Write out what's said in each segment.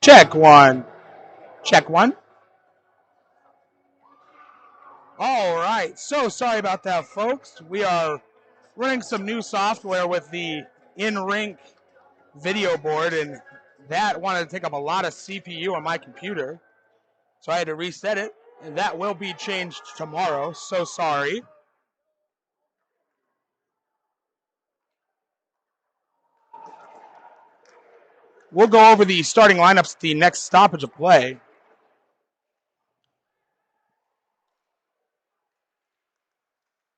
Check one. Check one. All right. So sorry about that, folks. We are running some new software with the in-rink video board, and that wanted to take up a lot of CPU on my computer. So I had to reset it, and that will be changed tomorrow. So sorry. We'll go over the starting lineups at the next stoppage of play.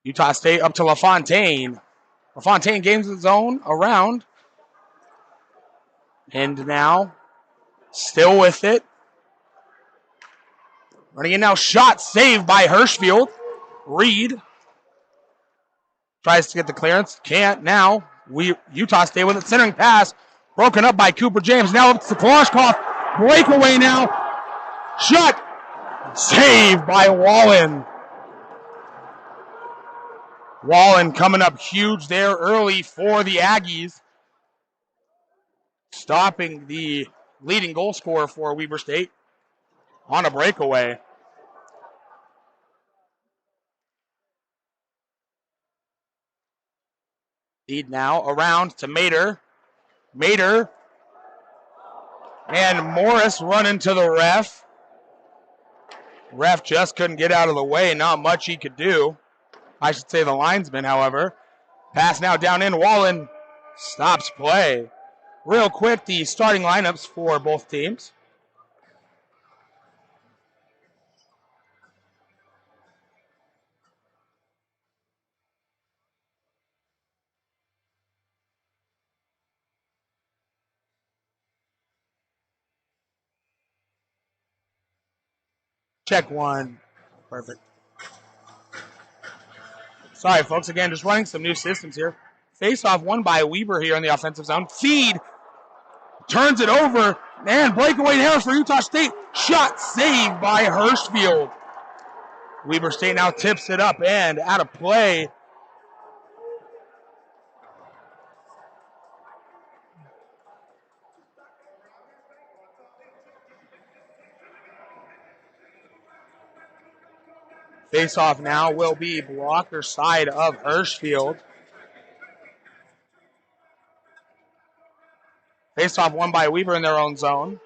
Utah State up to LaFontaine. LaFontaine gains his own around. And now, still with it. Running in now, shot saved by Hirschfield. Reed tries to get the clearance. Can't now. Utah State with it. Centering pass. Broken up by Cooper James. Now up to Kloshkoff. Breakaway now. Shot. Saved by Wallen. Wallen coming up huge there early for the Aggies. Stopping the leading goal scorer for Weber State on a breakaway. Lead now around to Mater. Mater and Morris run into the ref. Ref just couldn't get out of the way. Not much he could do. I should say the linesman, however. Pass now down in. Wallen stops play. Real quick, the starting lineups for both teams. Check one. Perfect. Sorry, folks. Again, just running some new systems here. Face-off won by Weber here in the offensive zone. Feed turns it over. And breakaway there for Utah State. Shot saved by Hirschfield. Weber State now tips it up and out of play. Face-off now will be blocker side of Hirschfield. Face-off won by Weber in their own zone.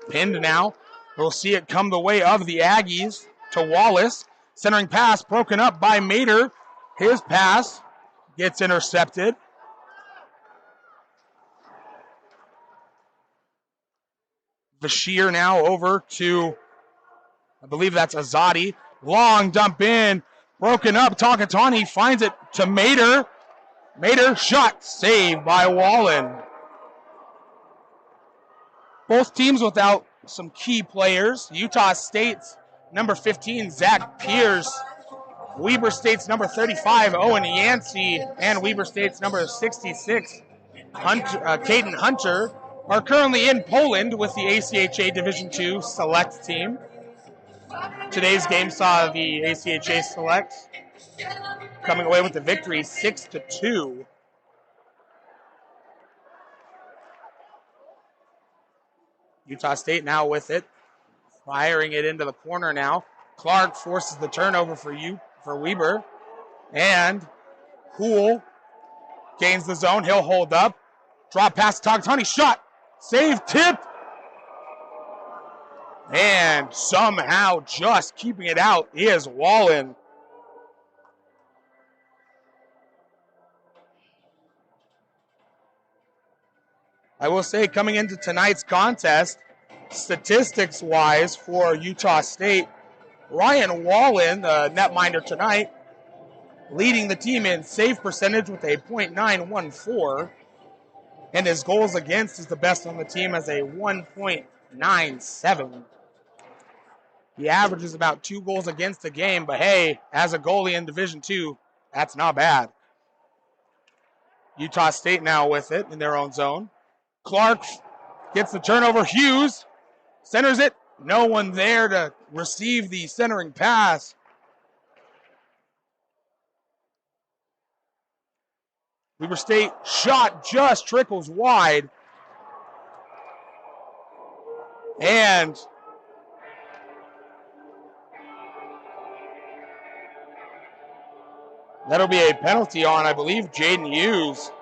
Pinned now. We'll see it come the way of the Aggies to Wallace. Centering pass broken up by Mater. His pass gets intercepted. Bashir now over to, I believe that's Azadi. Long dump in. Broken up. Takatani finds it to Mater. Mater shot saved by Wallen. Both teams without some key players. Utah State's number 15, Zach Pierce. Weber State's number 35, Owen Yancey. And Weber State's number 66, Caden Hunter, are currently in Poland with the ACHA Division II Select team. Today's game saw the ACHA Select coming away with the victory 6-2. Utah State now with it. Firing it into the corner now. Clark forces the turnover for Weber. And Poole gains the zone. He'll hold up. Drop pass to Takatani. Shot. Save. Tipped. And somehow just keeping it out is Wallen. I will say, coming into tonight's contest, statistics-wise for Utah State, Ryan Wallen, the netminder tonight, leading the team in save percentage with a .914, and his goals against is the best on the team as a 1.97. He averages about 2 goals against a game, but hey, as a goalie in Division II, that's not bad. Utah State now with it in their own zone. Clark gets the turnover. Hughes centers it. No one there to receive the centering pass. Weber State shot just trickles wide. And that'll be a penalty on, I believe, Jaden Hughes.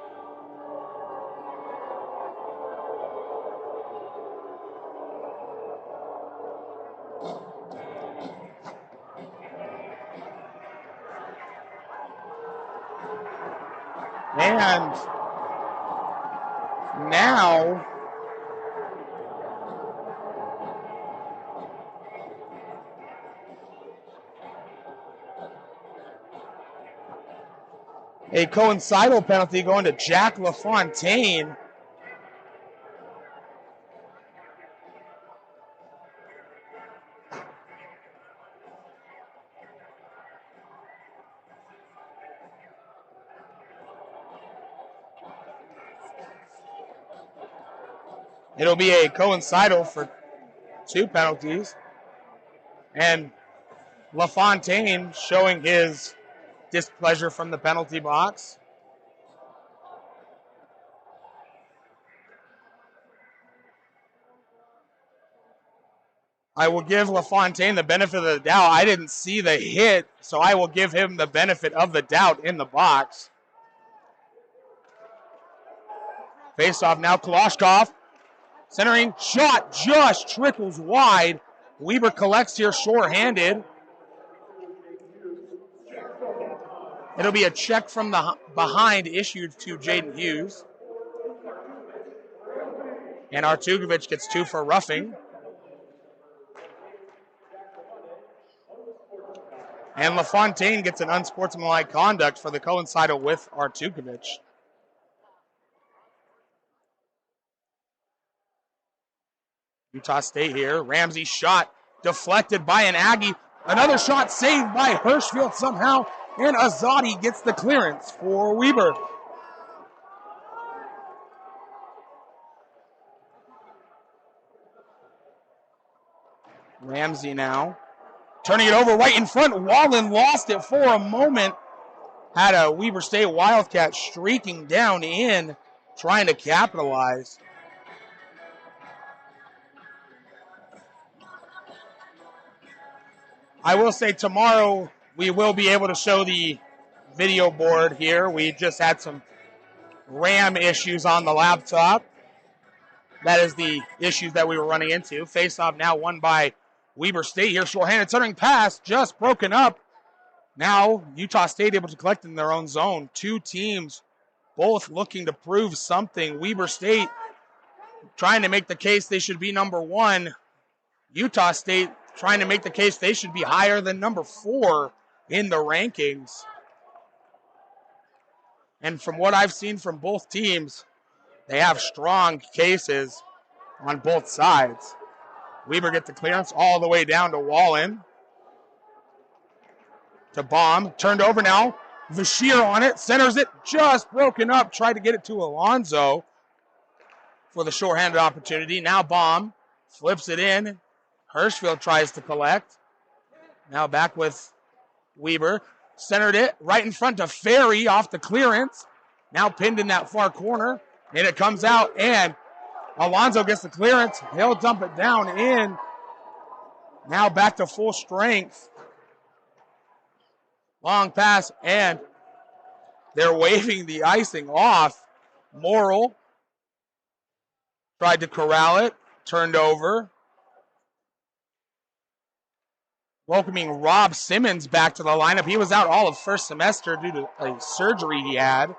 And now a coincidental penalty going to Jack LaFontaine. It'll be a coincidental for 2 penalties. And LaFontaine showing his displeasure from the penalty box. I will give LaFontaine the benefit of the doubt. I didn't see the hit, so I will give him the benefit of the doubt in the box. Face off now, Kalashkov. Centering shot just trickles wide. Weber collects here shorthanded. It'll be a check from the behind issued to Jaden Hughes. And Artukovic gets 2 for roughing. And LaFontaine gets an unsportsmanlike conduct for the coincidental with Artukovic. Utah State here. Ramsey shot deflected by an Aggie. Another shot saved by Hirschfield somehow. And Azadi gets the clearance for Weber. Ramsey now. Turning it over right in front. Wallen lost it for a moment. Had a Weber State Wildcat streaking down in, trying to capitalize. I will say tomorrow we will be able to show the video board here. We just had some RAM issues on the laptop. That is the issues that we were running into. Face-off now won by Weber State here. Short-handed centering pass just broken up. Now Utah State able to collect in their own zone. 2 teams both looking to prove something. Weber State trying to make the case they should be number 1. Utah State trying to make the case they should be higher than number 4 in the rankings. And from what I've seen from both teams, they have strong cases on both sides. Weber gets the clearance all the way down to Wallen. To Baum. Turned over now. Vashir on it. Centers it. Just broken up. Tried to get it to Alonzo for the short-handed opportunity. Now Baum flips it in. Hirschfield tries to collect. Now back with Weber. Centered it right in front of Ferry off the clearance. Now pinned in that far corner. And it comes out, and Alonzo gets the clearance. He'll dump it down in. Now back to full strength. Long pass, and they're waving the icing off. Morrill tried to corral it. Turned over. Welcoming Rob Simmons back to the lineup. He was out all of first semester due to a surgery he had.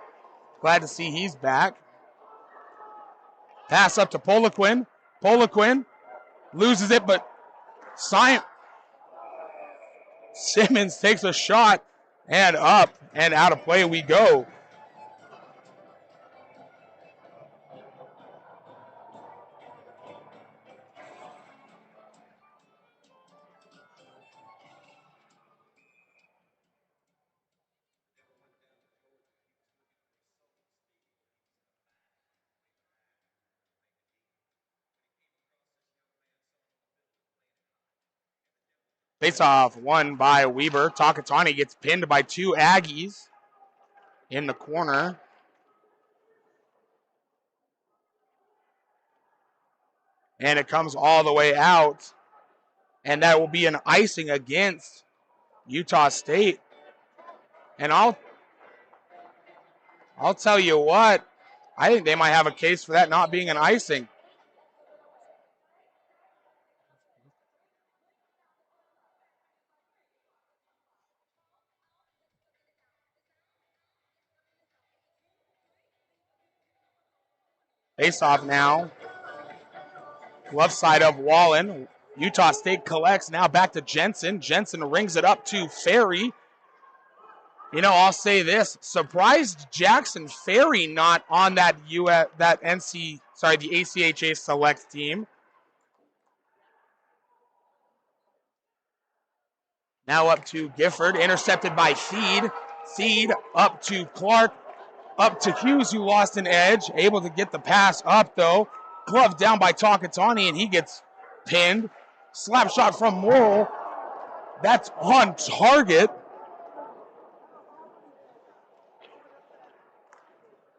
Glad to see he's back. Pass up to Poliquin. Poliquin loses it, but Simmons takes a shot, and up and out of play we go. Face-off won by Weber. Takatani gets pinned by 2 Aggies in the corner. And it comes all the way out. And that will be an icing against Utah State. And I'll tell you what, I think they might have a case for that not being an icing. Face off now. Left side of Wallen. Utah State collects now back to Jensen. Jensen rings it up to Ferry. You know, I'll say this. Surprised Jackson Ferry not on that the ACHA select team. Now up to Gifford. Intercepted by Feed. Feed up to Clark. Up to Hughes, who lost an edge. Able to get the pass up, though. Gloved down by Takatani, and he gets pinned. Slap shot from Morrill. That's on target.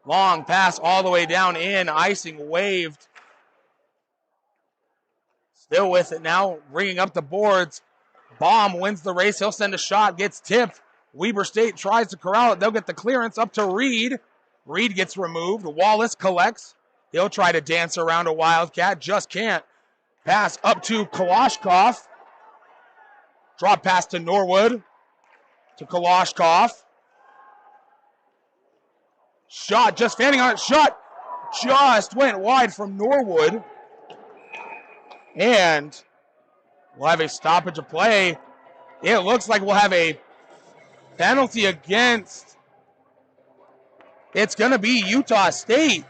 Long pass all the way down in. Icing waved. Still with it now. Ringing up the boards. Baum wins the race. He'll send a shot. Gets tipped. Weber State tries to corral it. They'll get the clearance up to Reed. Reed gets removed. Wallace collects. He'll try to dance around a Wildcat. Just can't. Pass up to Kalashkov. Drop pass to Norwood. To Kalashkov. Shot just standing on it. Shot just went wide from Norwood. And we'll have a stoppage of play. It looks like we'll have a penalty against. It's going to be Utah State.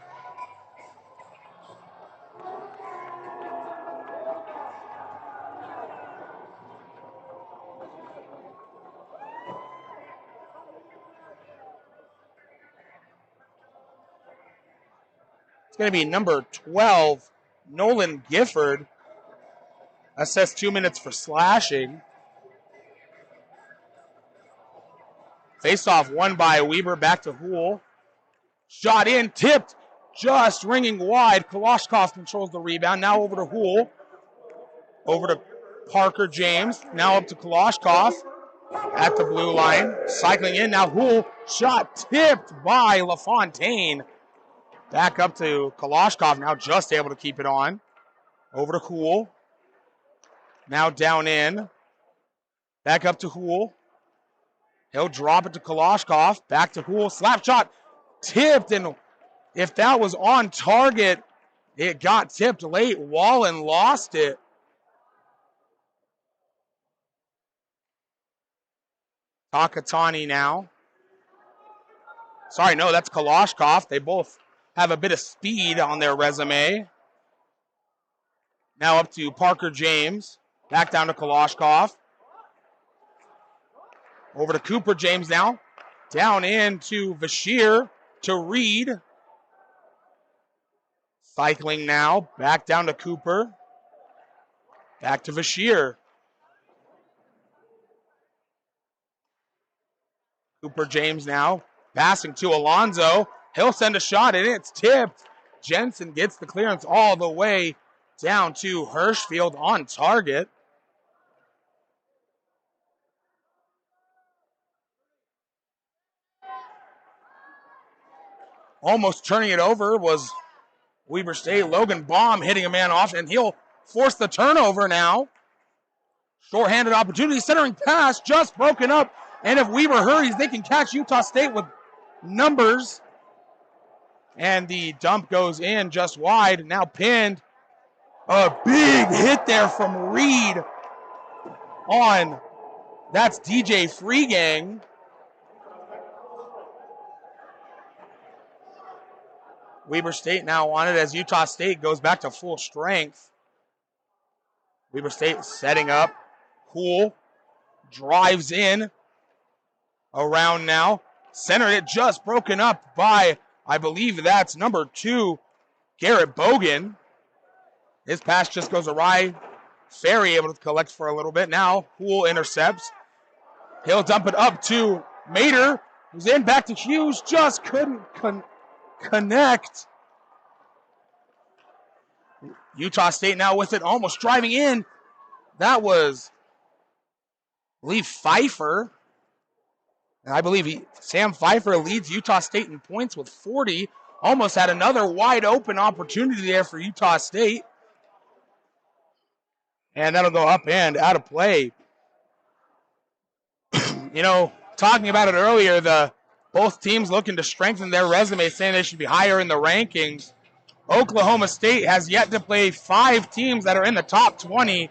It's going to be number 12, Nolan Gifford. Assessed 2 minutes for slashing. Face-off won by Weber, back to Houle. Shot in, tipped, just ringing wide. Kalashkov controls the rebound. Now over to Houle. Over to Parker James. Now up to Kalashkov at the blue line. Cycling in, now Houle. Shot tipped by LaFontaine. Back up to Kalashkov, now just able to keep it on. Over to Houle. Now down in. Back up to Houle. He'll drop it to Kalashkov. Back to Houle. Slap shot. Tipped. And if that was on target, it got tipped late. Wallen lost it. Takatani now. Sorry, no, that's Kalashkov. They both have a bit of speed on their resume. Now up to Parker James. Back down to Kalashkov. Over to Cooper James now. Down into Bashir to Reed. Cycling now. Back down to Cooper. Back to Bashir. Cooper James now. Passing to Alonzo. He'll send a shot and it's tipped. Jensen gets the clearance all the way down to Hirschfield on target. Almost turning it over was Weber State. Logan Baum hitting a man off, and he'll force the turnover now. Short-handed opportunity, centering pass, just broken up. And if Weber hurries, they can catch Utah State with numbers. And the dump goes in just wide, now pinned. A big hit there from Reed on, that's DJ Freegang. Weber State now on it as Utah State goes back to full strength. Weber State setting up. Houle drives in. Around now. Centered it, just broken up by, I believe that's number 2, Garrett Bogan. His pass just goes awry. Ferry able to collect for a little bit. Now Houle intercepts. He'll dump it up to Mater, who's in, back to Hughes. Just couldn't connect. Utah State now with it, almost driving in. That was, I believe, Pfeiffer. And I believe Sam Pfeiffer leads Utah State in points with 40. Almost had another wide open opportunity there for Utah State. And that'll go up and out of play. You know, talking about it earlier, both teams looking to strengthen their resume, saying they should be higher in the rankings. Oklahoma State has yet to play 5 teams that are in the top 20.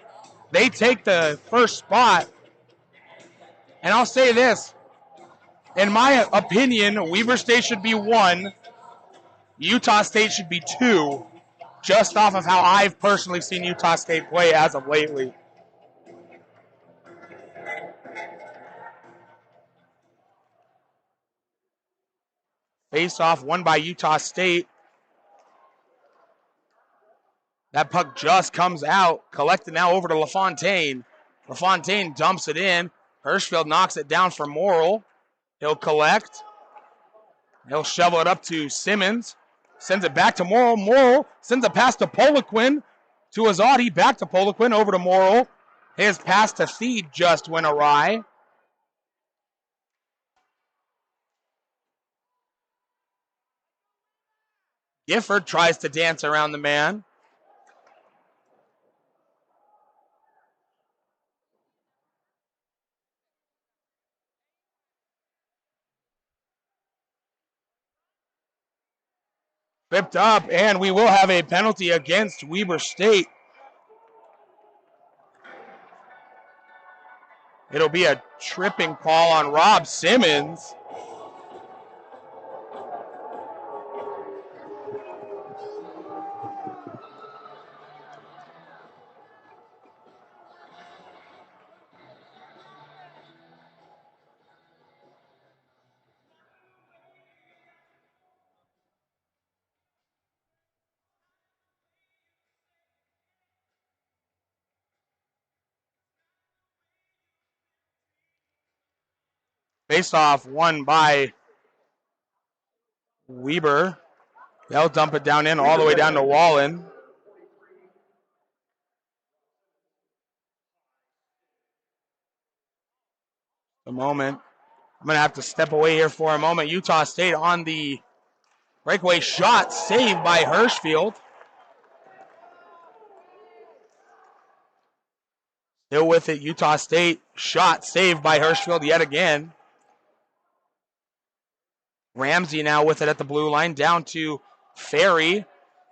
They take the first spot. And I'll say this. In my opinion, Weber State should be 1. Utah State should be 2. Just off of how I've personally seen Utah State play as of lately. Face-off won by Utah State. That puck just comes out. Collected now over to LaFontaine. LaFontaine dumps it in. Hirschfeld knocks it down for Morrill. He'll collect. He'll shovel it up to Simmons. Sends it back to Morrill. Morrill sends it past to Poliquin. To Azadi. Back to Poliquin. Over to Morrill. His pass to Feed just went awry. Gifford tries to dance around the man. Tripped up, and we will have a penalty against Weber State. It'll be a tripping call on Rob Simmons. Face-off won by Weber. They'll dump it down in all the way down to Wallen. A moment. I'm going to have to step away here for a moment. Utah State on the breakaway shot, saved by Hirschfeld. Still with it, Utah State shot, saved by Hirschfeld yet again. Ramsey now with it at the blue line, down to Ferry.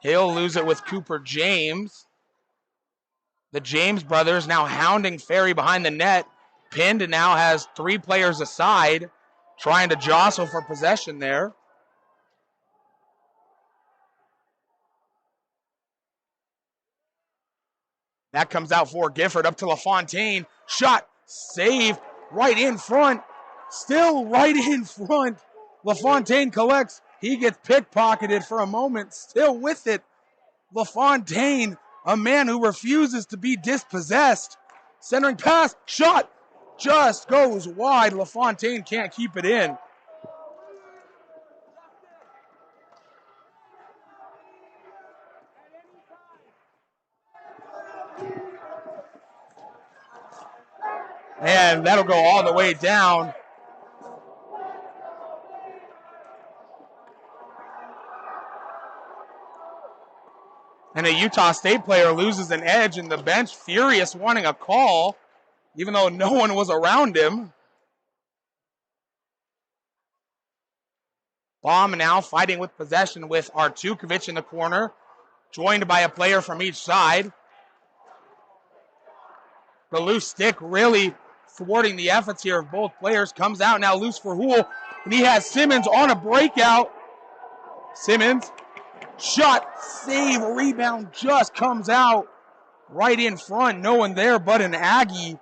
He'll lose it with Cooper James. The James brothers now hounding Ferry behind the net. Pinned and now has 3 players aside, trying to jostle for possession there. That comes out for Gifford, up to LaFontaine. Shot, saved, right in front. Still right in front. LaFontaine collects. He gets pickpocketed for a moment. Still with it. LaFontaine, a man who refuses to be dispossessed. Centering pass, shot, just goes wide. LaFontaine can't keep it in. And that'll go all the way down. And a Utah State player loses an edge in the bench, furious, wanting a call, even though no one was around him. Baum now fighting with possession with Artukovic in the corner, joined by a player from each side. The loose stick really thwarting the efforts here of both players. Comes out now loose for Houle, and he has Simmons on a breakout. Simmons, shot, save, rebound, just comes out right in front. No one there but an Aggie.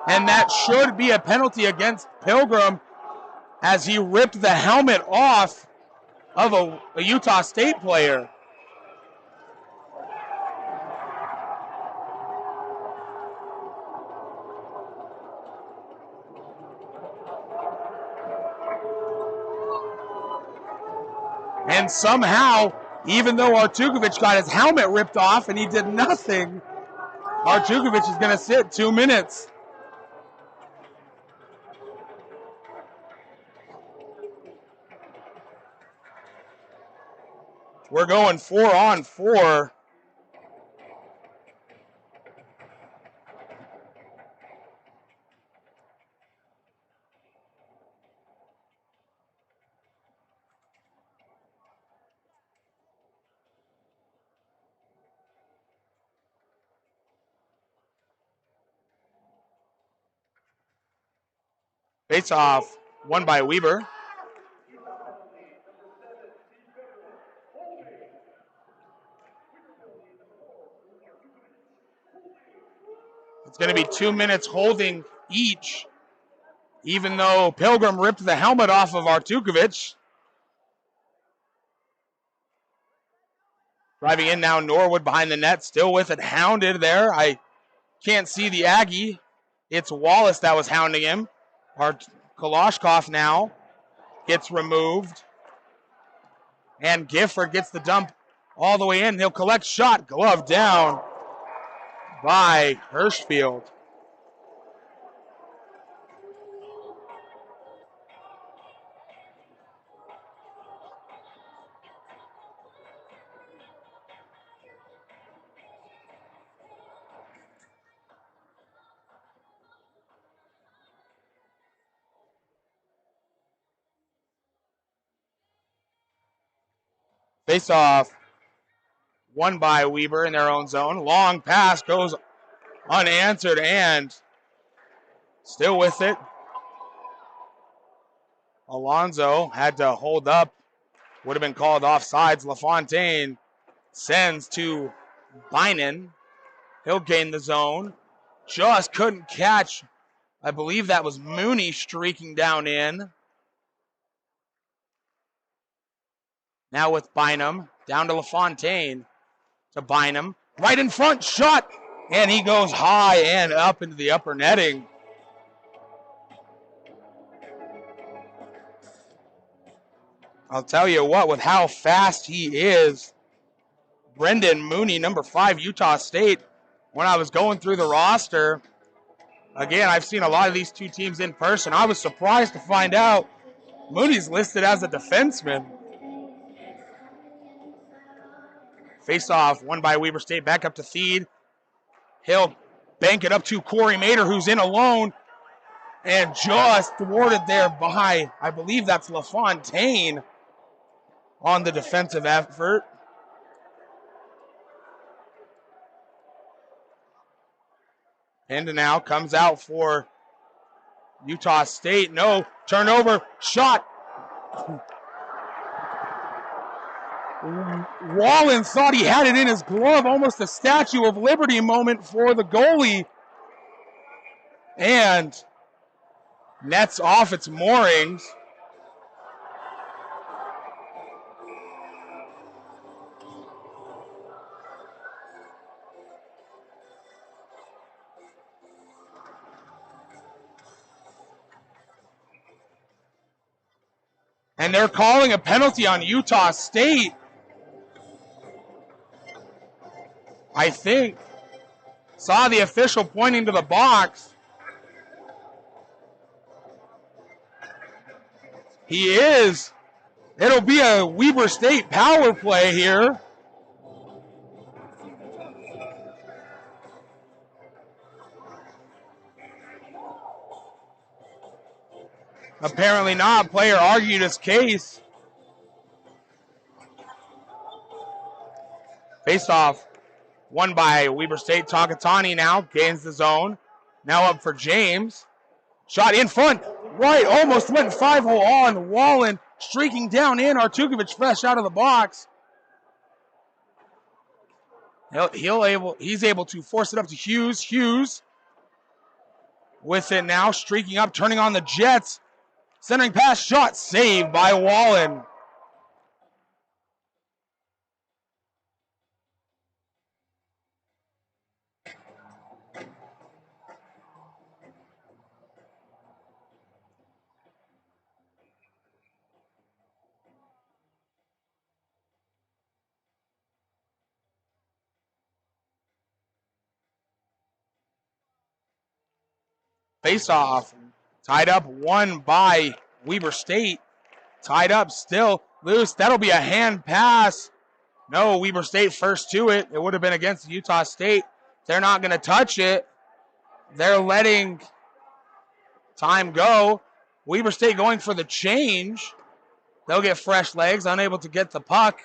And that should be a penalty against Pilgrim as he ripped the helmet off of a Utah State player. And somehow, even though Artukovic got his helmet ripped off and he did nothing, Artukovic is going to sit 2 minutes. We're going 4-on-4. Face off, won by Weber. It's going to be 2 minutes holding each, even though Pilgrim ripped the helmet off of Artukovic. Driving in now, Norwood behind the net, still with it, hounded there. I can't see the Aggie. It's Wallace that was hounding him. Kalashkov now gets removed. And Gifford gets the dump all the way in. He'll collect shot, glove down by Hirschfield. Face off, won by Weber in their own zone. Long pass goes unanswered and still with it. Alonzo had to hold up. Would have been called offsides. LaFontaine sends to Bynum. He'll gain the zone. Just couldn't catch. I believe that was Mooney streaking down in. Now with Bynum. Down to LaFontaine. To Bynum. Right in front. Shot. And he goes high and up into the upper netting. I'll tell you what, with how fast he is, Brendan Mooney, number 5, Utah State, when I was going through the roster, again, I've seen a lot of these two teams in person. I was surprised to find out Mooney's listed as a defenseman. Face-off, won by Weber State, back up to Theed. He'll bank it up to Corey Mater, who's in alone, and just thwarted there by, I believe that's LaFontaine on the defensive effort. And now comes out for Utah State. No, turnover, shot. Wallen thought he had it in his glove, almost a Statue of Liberty moment for the goalie. And nets off its moorings. And they're calling a penalty on Utah State. I think. Saw the official pointing to the box. He is. It'll be a Weber State power play here. Apparently not. Player argued his case. Face off. Won by Weber State. Takatani now gains the zone. Now up for James. Shot in front. Right. Almost went 5-hole on. Wallen streaking down in. Artukovic fresh out of the box. He's able to force it up to Hughes. Hughes with it now. Streaking up. Turning on the Jets. Centering pass. Shot saved by Wallen. Face-off. Tied up, won by Weber State. Tied up, still loose. That'll be a hand pass. No, Weber State first to it. It would have been against Utah State. They're not going to touch it. They're letting time go. Weber State going for the change. They'll get fresh legs, unable to get the puck.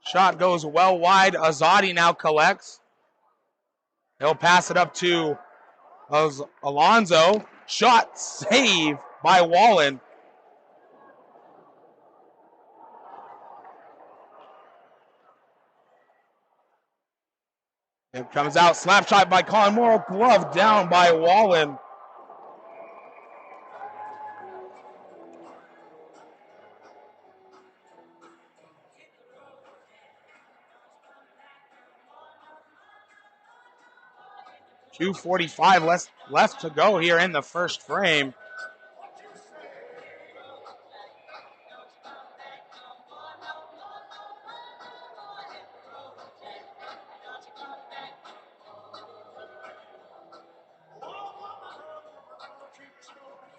Shot goes well wide. Azadi now collects. He'll pass it up to Alonzo. Shot save by Wallen. It comes out, slap shot by Colin Morrow, glove down by Wallen. .245 left to go here in the first frame.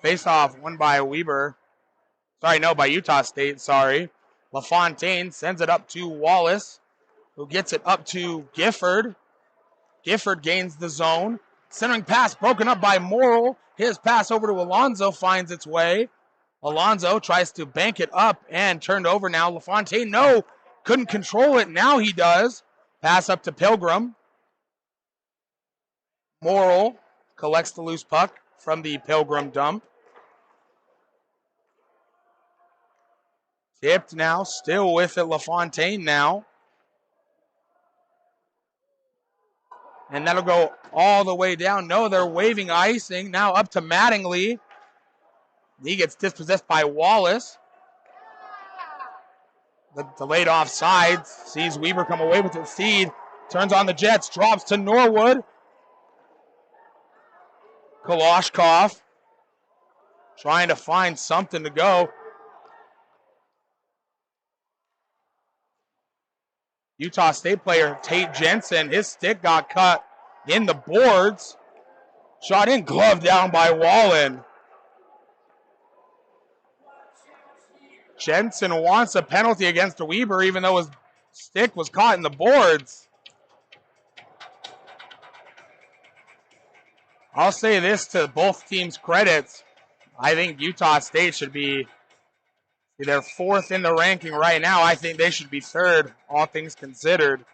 Face-off won by Weber. By Utah State, sorry. LaFontaine sends it up to Wallace, who gets it up to Gifford. Gifford gains the zone. Centering pass broken up by Morrill. His pass over to Alonzo finds its way. Alonzo tries to bank it up and turned over now. LaFontaine, no, couldn't control it. Now he does. Pass up to Pilgrim. Morrill collects the loose puck from the Pilgrim dump. Tipped now, still with it, LaFontaine now. And that'll go all the way down. No, they're waving icing. Now up to Mattingly. He gets dispossessed by Wallace. The delayed offside. Sees Weber come away with it. Feed. Turns on the Jets. Drops to Norwood. Koloshkov trying to find something to go. Utah State player Tate Jensen, his stick got cut in the boards. Shot in, glove down by Wallen. Jensen wants a penalty against Weber, even though his stick was caught in the boards. I'll say this to both teams' credits. I think Utah State should be, they're fourth in the ranking right now. I think they should be third, all things considered.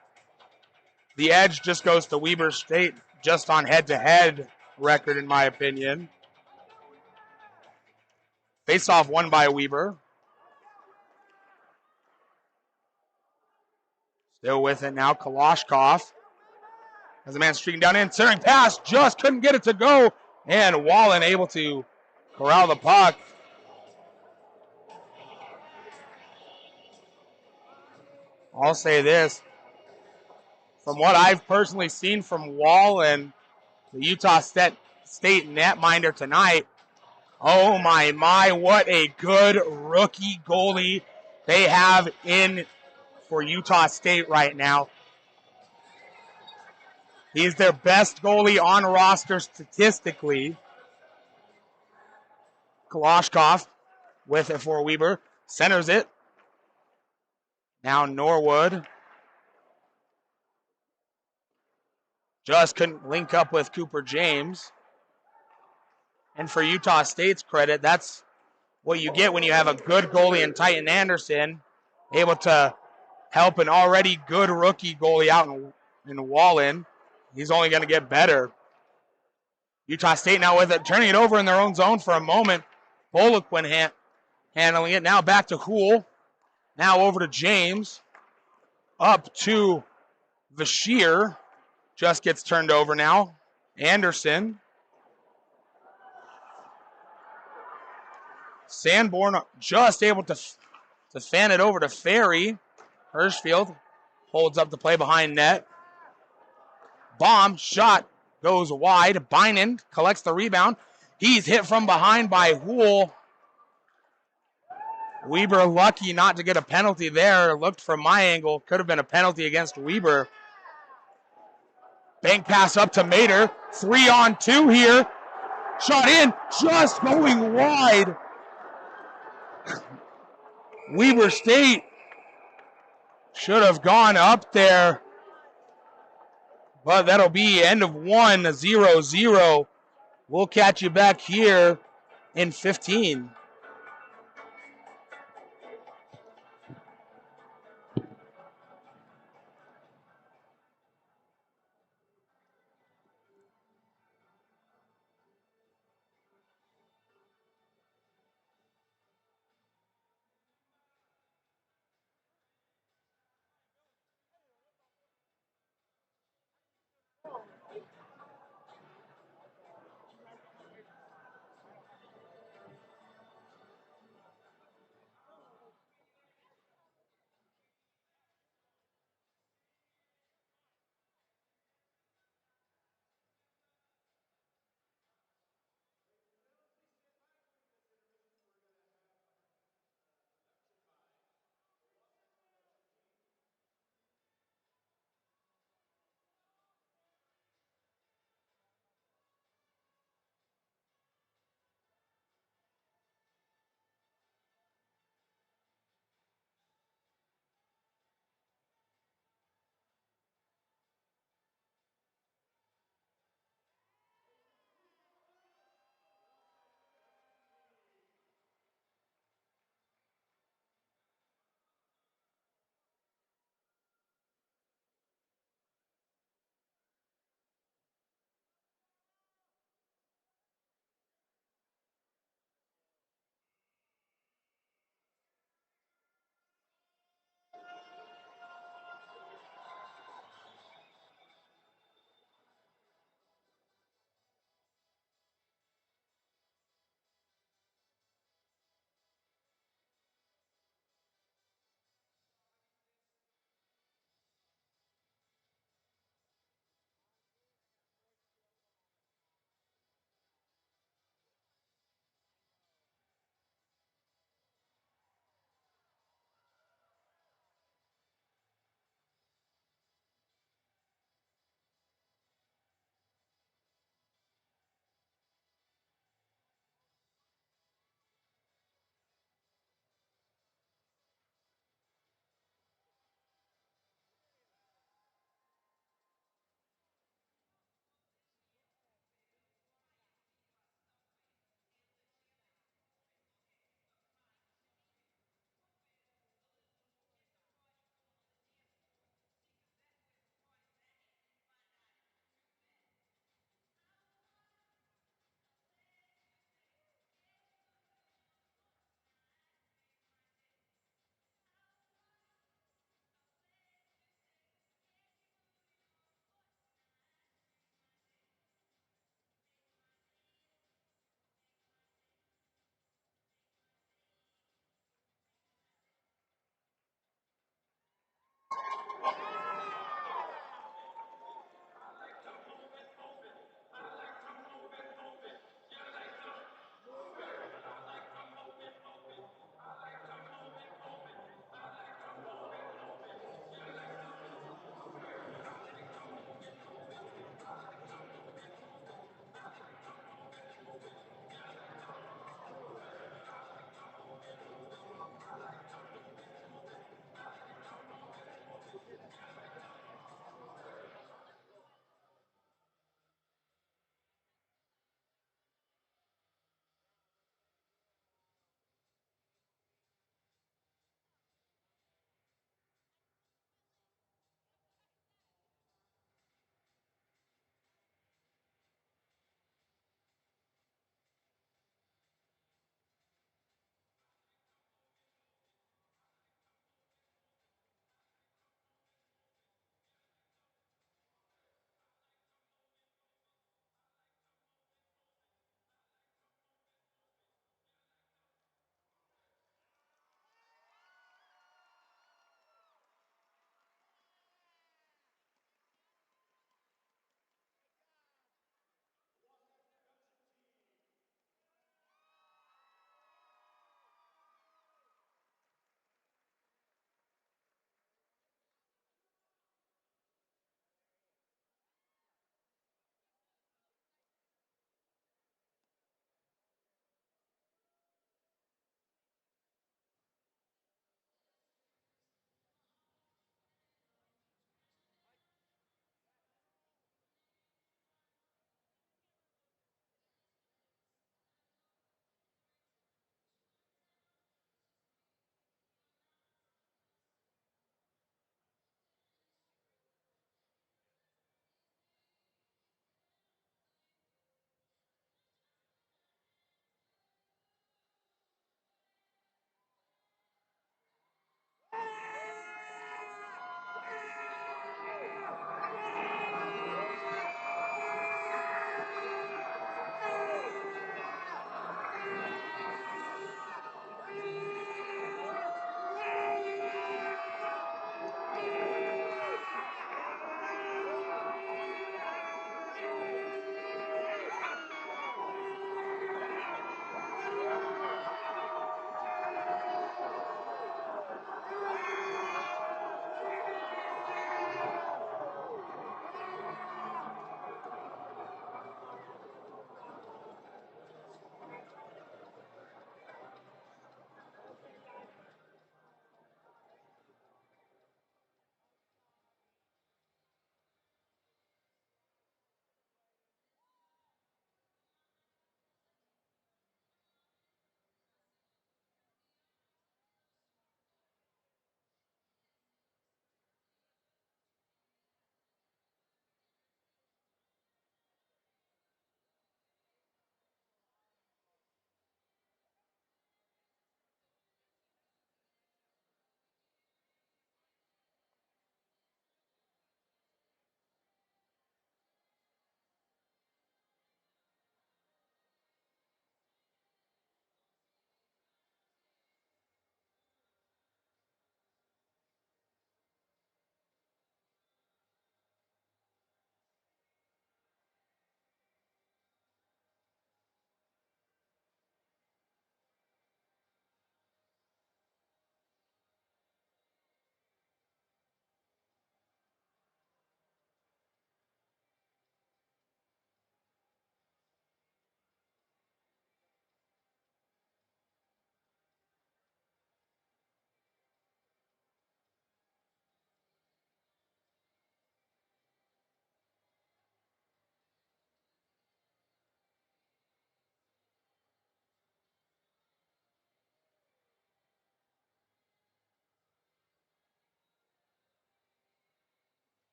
The edge just goes to Weber State, just on head-to-head record, in my opinion. Face-off won by Weber. Still with it now, Koloshkov. As the man streaking down in, centering pass, just couldn't get it to go. And Wallen able to corral the puck. I'll say this. From what I've personally seen from Wallen, the Utah State netminder tonight, oh my, what a good rookie goalie they have in for Utah State right now. He's their best goalie on roster statistically. Koloshkov with it for Weber. Centers it. Now Norwood. Just couldn't link up with Cooper James. And for Utah State's credit, that's what you get when you have a good goalie in Titan Anderson, able to help an already good rookie goalie out in Wallen. He's only going to get better. Utah State now with it, turning it over in their own zone for a moment. Bullock went handling it. Now back to Houle. Now over to James. Up to Bashir. Just gets turned over now. Anderson. Sanborn just able to fan it over to Ferry. Hirschfield holds up the play behind net. Bomb shot goes wide. Bynum collects the rebound. He's hit from behind by Houle. Weber lucky not to get a penalty there. Looked from my angle. Could have been a penalty against Weber. Bank pass up to Mater. 3-on-2 here. Shot in, just going wide. Weber State should have gone up there. But that'll be end of 1, 0-0. We'll catch you back here in 15.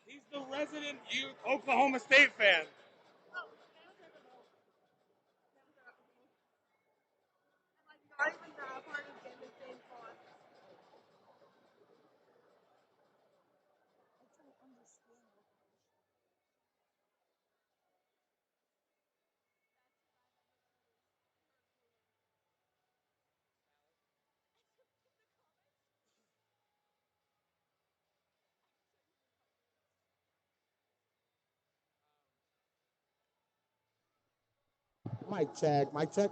He's the resident Oklahoma State fan. Mic check, mic check.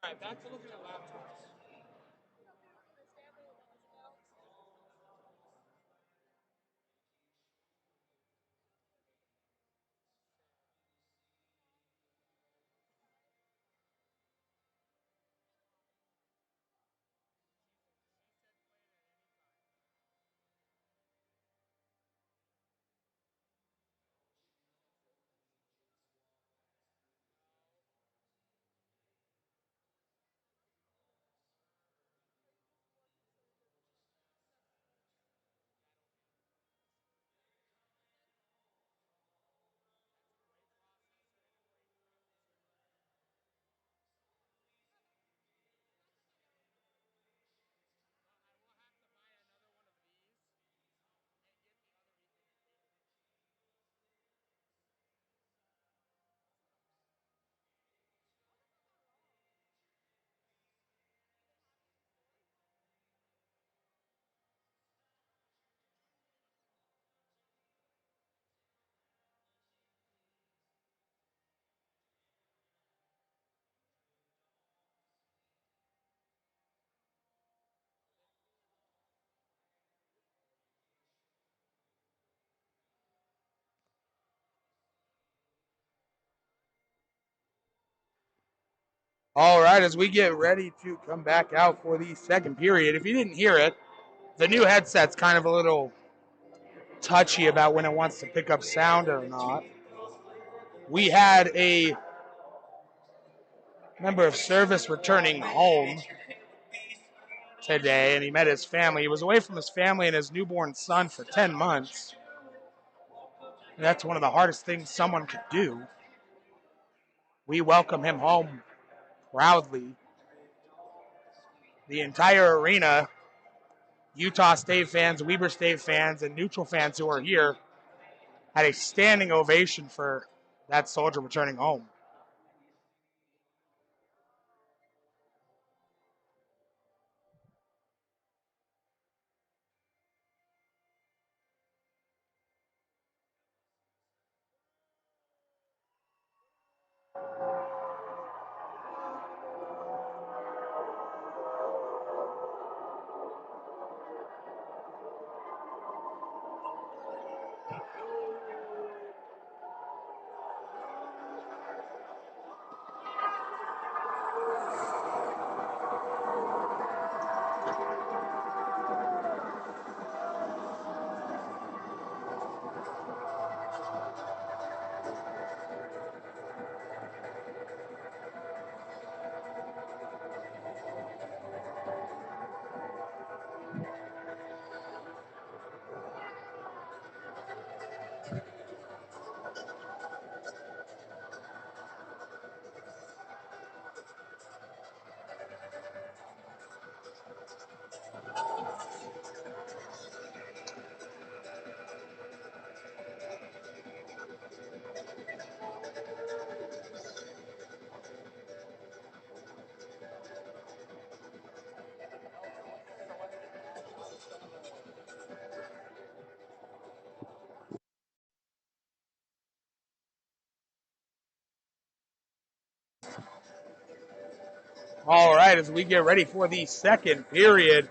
All right, back to looking at laptops. All right, as we get ready to come back out for the second period, if you didn't hear it, the new headset's kind of a little touchy about when it wants to pick up sound or not. We had a member of service returning home today, and he met his family. He was away from his family and his newborn son for 10 months. And that's one of the hardest things someone could do. We welcome him home proudly. The entire arena, Utah State fans, Weber State fans, and neutral fans who are here, had a standing ovation for that soldier returning home. All right, as we get ready for the second period,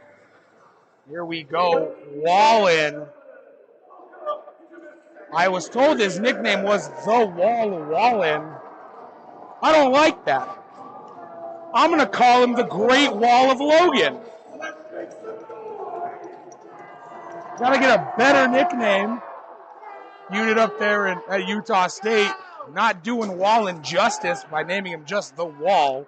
here we go. Wallen. I was told his nickname was The Wall Wallen. I don't like that. I'm going to call him the Great Wall of Logan. Got to get a better nickname. Unit up there at Utah State, not doing Wallen justice by naming him just The Wall.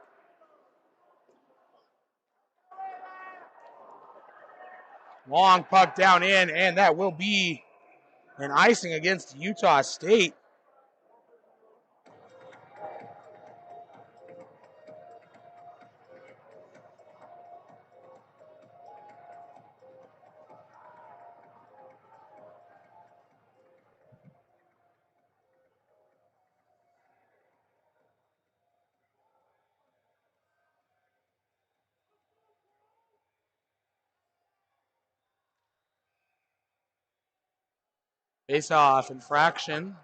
Long puck down in, and that will be an icing against Utah State. Face-off infraction.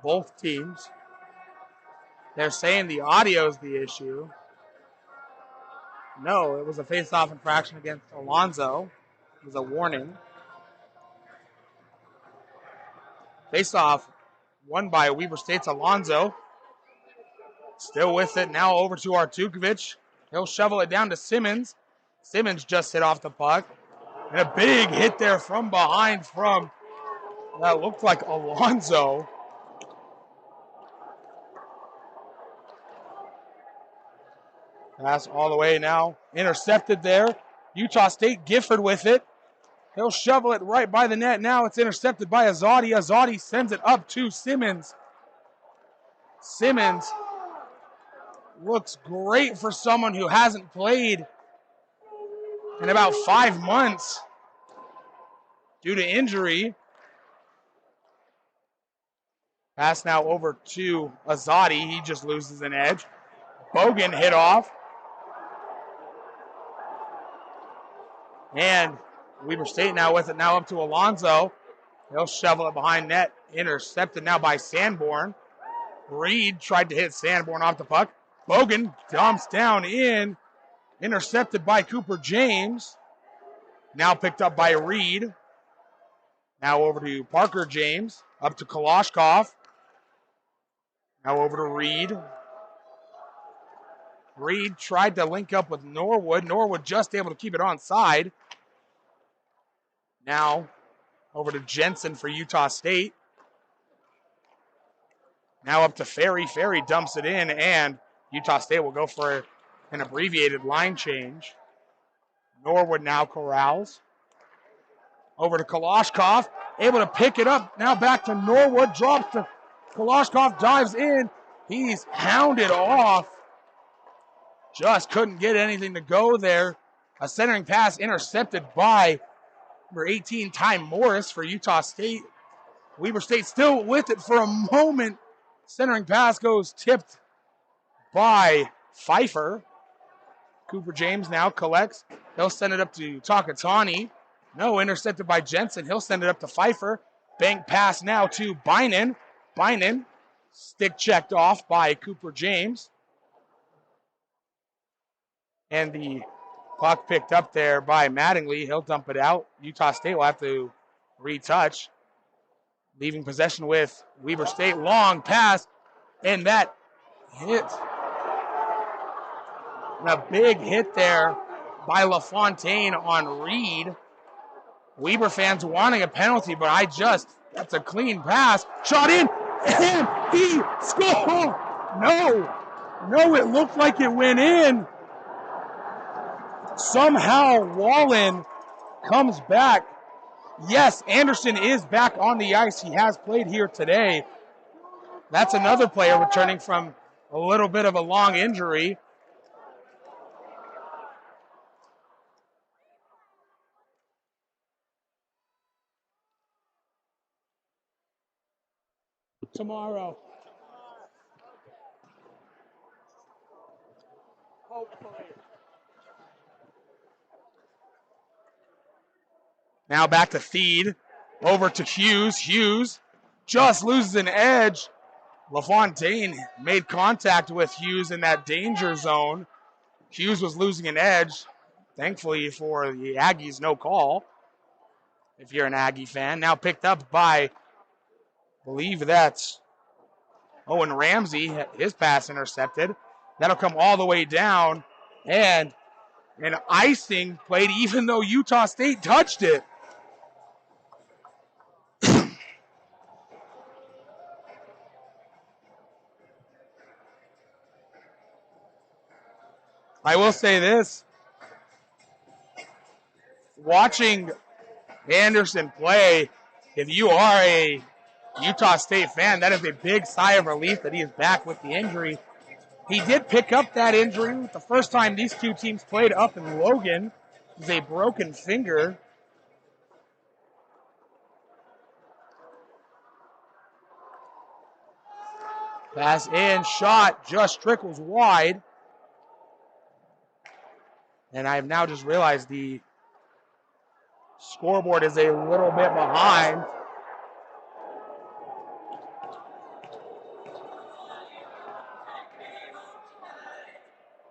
Both teams. They're saying the audio is the issue. No, it was a face-off infraction against Alonzo. It was a warning. Face-off won by Weber State's Alonzo. Still with it. Now over to Artukovic. He'll shovel it down to Simmons. Simmons just hit off the puck. And a big hit there from behind from, that looked like Alonzo. Pass all the way now. Intercepted there. Utah State, Gifford with it. He'll shovel it right by the net. Now it's intercepted by Azadi. Azadi sends it up to Simmons. Simmons looks great for someone who hasn't played in about 5 months due to injury. Pass now over to Azadi. He just loses an edge. Bogan hit off. And Weber State now with it, now up to Alonzo. He'll shovel it behind net. Intercepted now by Sanborn. Reed tried to hit Sanborn off the puck. Bogan dumps down in. Intercepted by Cooper James. Now picked up by Reed. Now over to Parker James. Up to Kalashkov. Now over to Reed. Reed tried to link up with Norwood. Norwood just able to keep it onside. Now over to Jensen for Utah State. Now up to Ferry. Ferry dumps it in, and Utah State will go for an abbreviated line change. Norwood now corrals. Over to Kalashkov. Able to pick it up. Now back to Norwood. Drops to Kalashkov. Dives in. He's hounded off. Just couldn't get anything to go there. A centering pass intercepted by number 18, Ty Morris for Utah State. Weber State still with it for a moment. Centering pass goes tipped by Pfeiffer. Cooper James now collects. He'll send it up to Takatani. No, intercepted by Jensen. He'll send it up to Pfeiffer. Bank pass now to Bynan. Bynan, stick checked off by Cooper James. And the puck picked up there by Mattingly. He'll dump it out. Utah State will have to retouch. Leaving possession with Weber State. Long pass. And that hit. And a big hit there by LaFontaine on Reed. Weber fans wanting a penalty, but that's a clean pass. Shot in, and he scored. No, it looked like it went in. Somehow Wallen comes back. Yes, Anderson is back on the ice. He has played here today. That's another player returning from a little bit of a long injury. Tomorrow. Hopefully. Now back to Feed. Over to Hughes. Hughes just loses an edge. LaFontaine made contact with Hughes in that danger zone. Hughes was losing an edge. Thankfully for the Aggies, no call. If you're an Aggie fan. Now picked up by, I believe that's Owen Ramsey. His pass intercepted. That'll come all the way down. And an icing played even though Utah State touched it. I will say this. Watching Anderson play, if you are a Utah State fan, that is a big sigh of relief that he is back with the injury. He did pick up that injury the first time these two teams played up in Logan. It was a broken finger. Pass in, shot, just trickles wide. And I have now just realized the scoreboard is a little bit behind.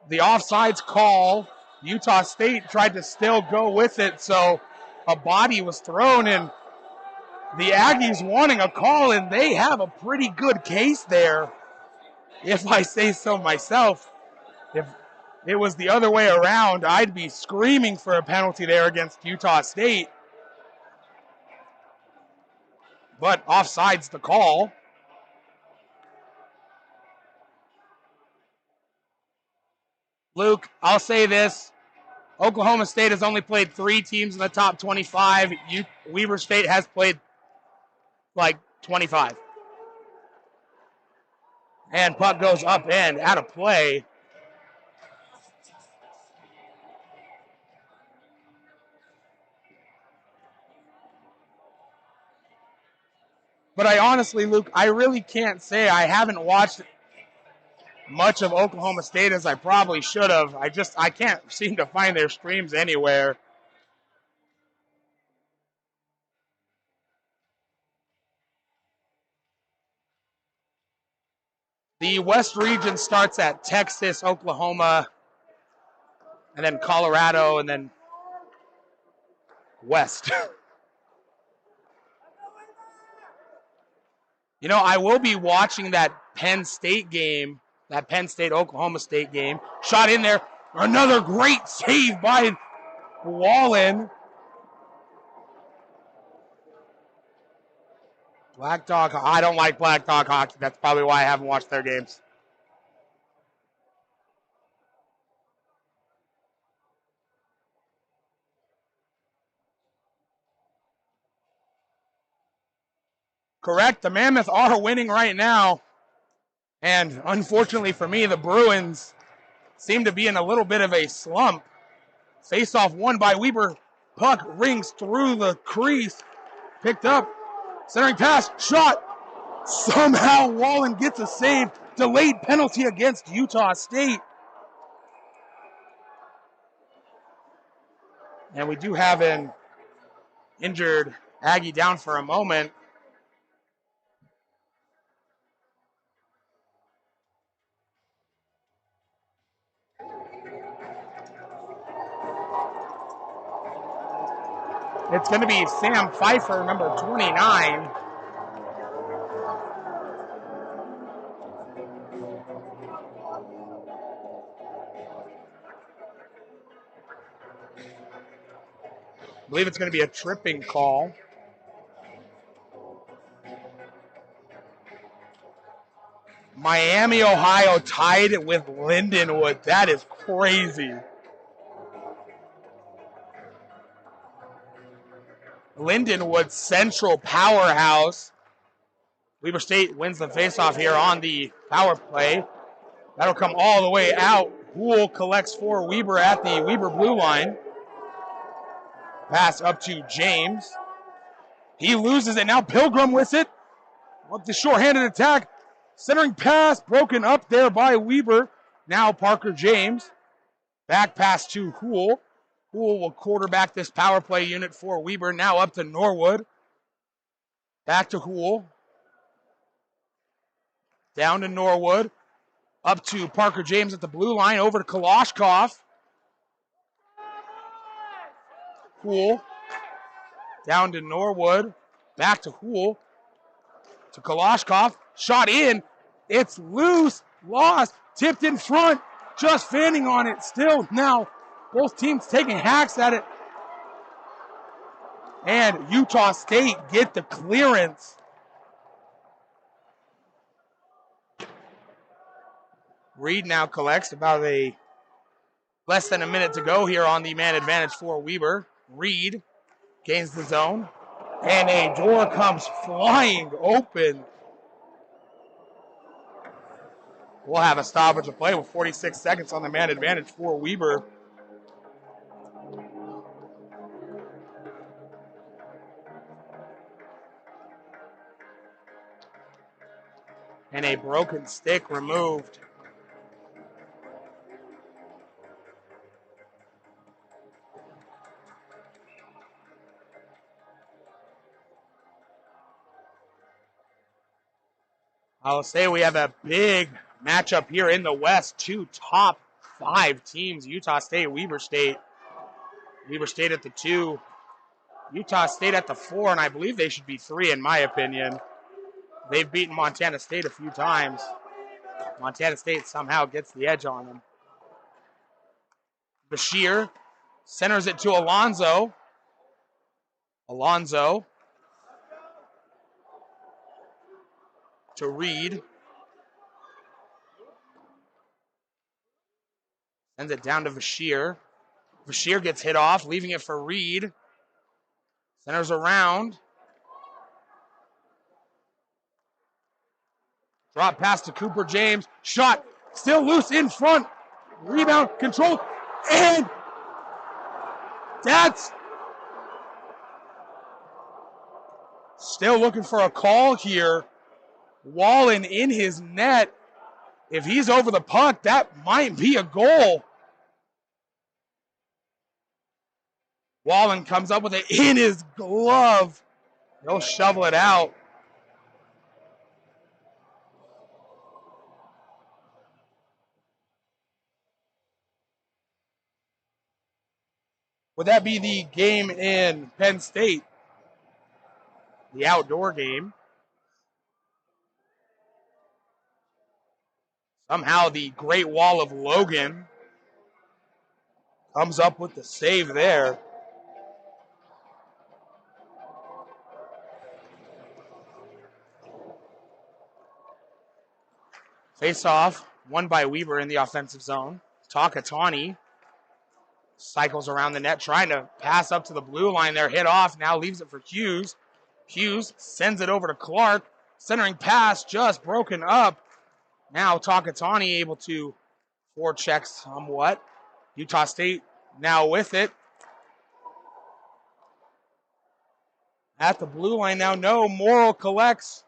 The offsides call Utah State tried to still go with it, so a body was thrown, and the Aggies wanting a call, and they have a pretty good case there, if I say so myself. If it was the other way around, I'd be screaming for a penalty there against Utah State. But offside's the call. Luke, I'll say this. Oklahoma State has only played 3 teams in the top 25. Weber State has played like 25. And puck goes up and out of play. But I honestly, Luke, I really can't say. I haven't watched much of Oklahoma State as I probably should have. I can't seem to find their streams anywhere. The West region starts at Texas, Oklahoma, and then Colorado, and then West. You know, I will be watching that Penn State game, that Penn State-Oklahoma State game. Shot in there. Another great save by Wallen. Black Dog, I don't like Black Dog hockey. That's probably why I haven't watched their games. Correct. The Mammoth are winning right now. And unfortunately for me, the Bruins seem to be in a little bit of a slump. Face-off won by Weber. Puck rings through the crease. Picked up. Centering pass. Shot. Somehow Wallen gets a save. Delayed penalty against Utah State. And we do have an injured Aggie down for a moment. It's going to be Sam Pfeiffer, number 29. I believe it's going to be a tripping call. Miami, Ohio tied it with Lindenwood. That is crazy. Lindenwood, Central powerhouse. Weber State wins the faceoff here on the power play. That'll come all the way out. Houle collects for Weber at the Weber blue line. Pass up to James. He loses it. Now Pilgrim with it. With the shorthanded attack. Centering pass broken up there by Weber. Now Parker James. Back pass to Houle. Houle will quarterback this power play unit for Weber. Now up to Norwood. Back to Houle. Down to Norwood. Up to Parker James at the blue line. Over to Kalashkov. Houle. Down to Norwood. Back to Houle. To Kalashkov. Shot in. It's loose. Lost. Tipped in front. Just fanning on it. Still now. Both teams taking hacks at it. And Utah State get the clearance. Reed now collects about less than a minute to go here on the man advantage for Weber. Reed gains the zone. And a door comes flying open. We'll have a stoppage of play with 46 seconds on the man advantage for Weber. And a broken stick removed. I'll say we have a big matchup here in the West. Two top 5 teams, Utah State, Weber State. Weber State at the 2, Utah State at the 4, and I believe they should be 3 in my opinion. They've beaten Montana State a few times. Montana State somehow gets the edge on them. Bashir centers it to Alonzo. Alonzo to Reed. Sends it down to Bashir. Bashir gets hit off, leaving it for Reed. Centers around. Drop pass to Cooper James. Shot still loose in front. Rebound controlled. And that's still looking for a call here. Wallen in his net. If he's over the puck, that might be a goal. Wallen comes up with it in his glove. He'll shovel it out. Would that be the game in Penn State? The outdoor game. Somehow the Great Wall of Logan comes up with the save there. Face off, won by Weber in the offensive zone. Takatani cycles around the net, trying to pass up to the blue line there. Hit off, now leaves it for Hughes. Hughes sends it over to Clark. Centering pass just broken up. Now Takatani able to forecheck somewhat. Utah State now with it. At the blue line now, no. Morrill collects.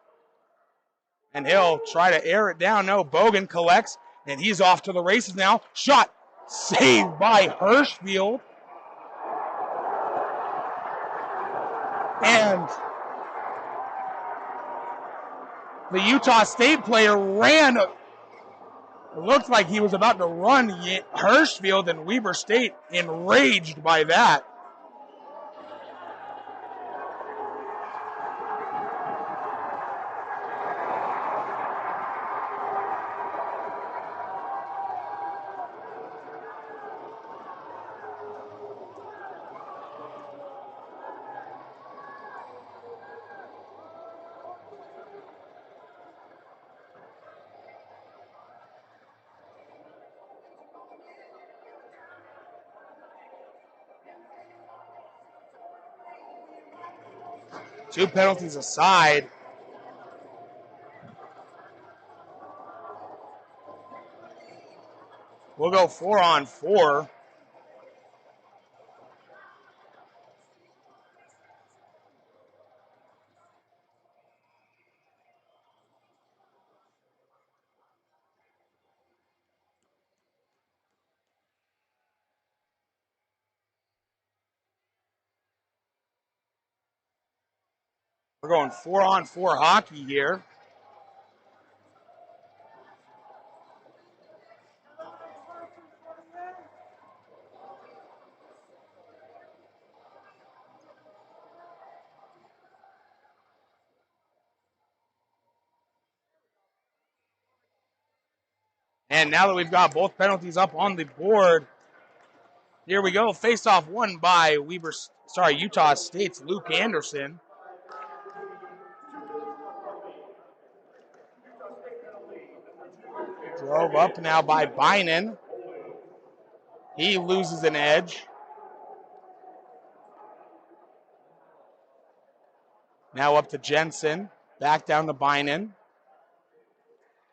And he'll try to air it down. No, Bogan collects. And he's off to the races now. Shot saved by Hirschfield. And the Utah State player ran. It looked like he was about to run Hirschfield, and Weber State enraged by that. Two penalties aside. We'll go 4-on-4. We're going 4-on-4 hockey here. And now that we've got both penalties up on the board, here we go. Face-off won by Utah State's Luke Anderson. Drove up now by Bynan. He loses an edge. Now up to Jensen. Back down to Bynan.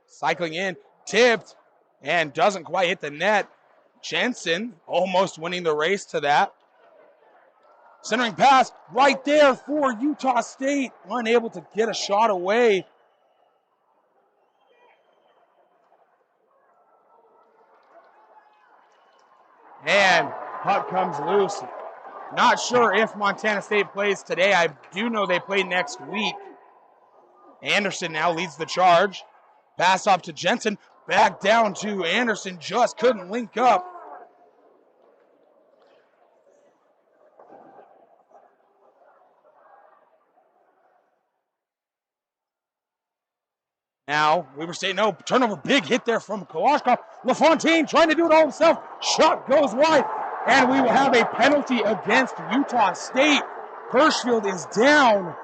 Cycling in. Tipped. And doesn't quite hit the net. Jensen almost winning the race to that. Centering pass right there for Utah State. Unable to get a shot away. And puck comes loose. Not sure if Montana State plays today. I do know they play next week. Anderson now leads the charge. Pass off to Jensen. Back down to Anderson, just couldn't link up. Now, Weber State, no, turnover, big hit there from Kalashkov. LaFontaine trying to do it all himself. Shot goes wide, and we will have a penalty against Utah State. Hirschfield is down.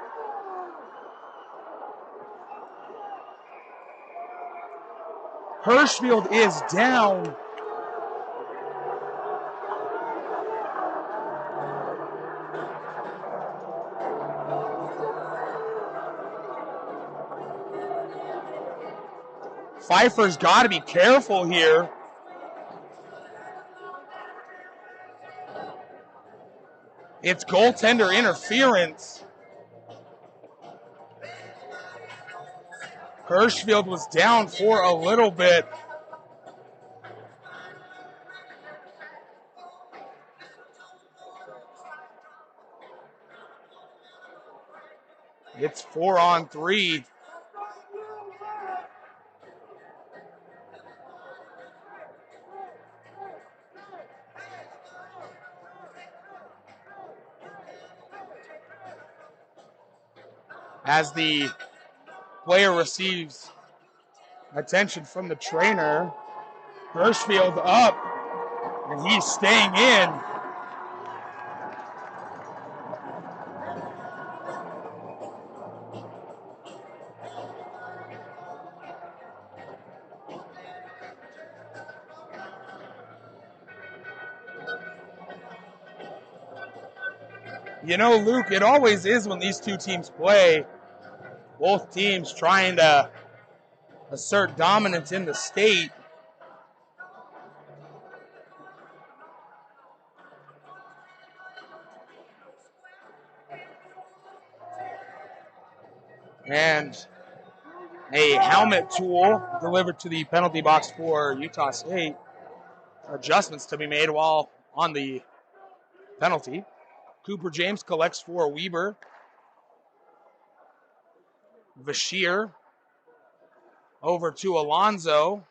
Hirschfield is down. Pfeiffer's got to be careful here. It's goaltender interference. Hirschfield was down for a little bit. It's 4-on-3. As the player receives attention from the trainer, Hirschfield up, and he's staying in. You know, Luke, it always is when these two teams play. Both teams trying to assert dominance in the state. And a helmet tool delivered to the penalty box for Utah State. Adjustments to be made while on the penalty. Cooper James collects for Weber. Bashir over to Alonzo.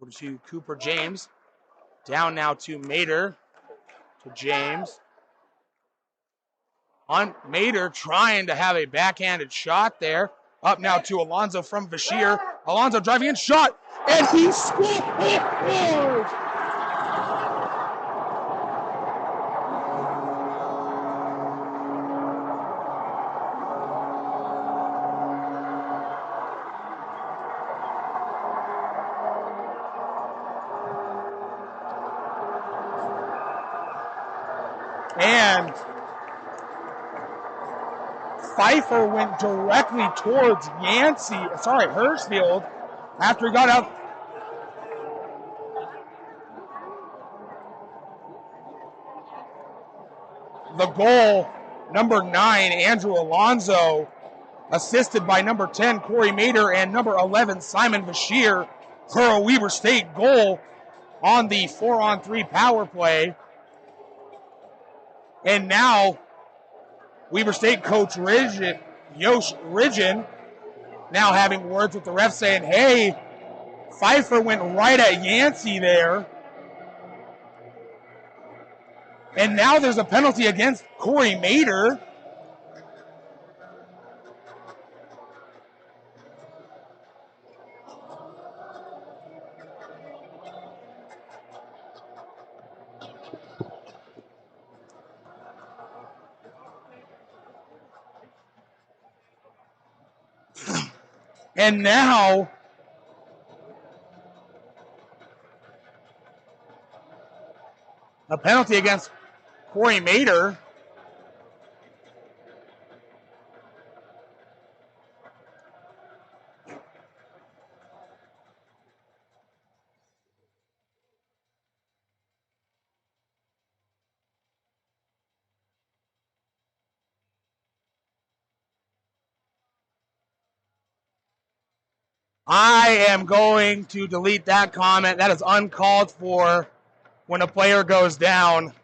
Over to Cooper James. Down now to Mater. To James. Mater trying to have a backhanded shot there. Up now to Alonzo from Bashir. Alonzo driving in, shot, and he scores! And Pfeiffer went directly towards Hirschfield after he got out. The goal, number 9, Andrew Alonzo, assisted by number 10, Corey Mater, and number 11, Simon Bashir, for a Weber State goal on the 4-on-3 power play. And now, Weber State coach Yosh Ridgen now having words with the ref saying, hey, Pfeiffer went right at Yancey there. And now there's a penalty against Corey Mater. And now a penalty against Corey Mater. I am going to delete that comment. That is uncalled for when a player goes down.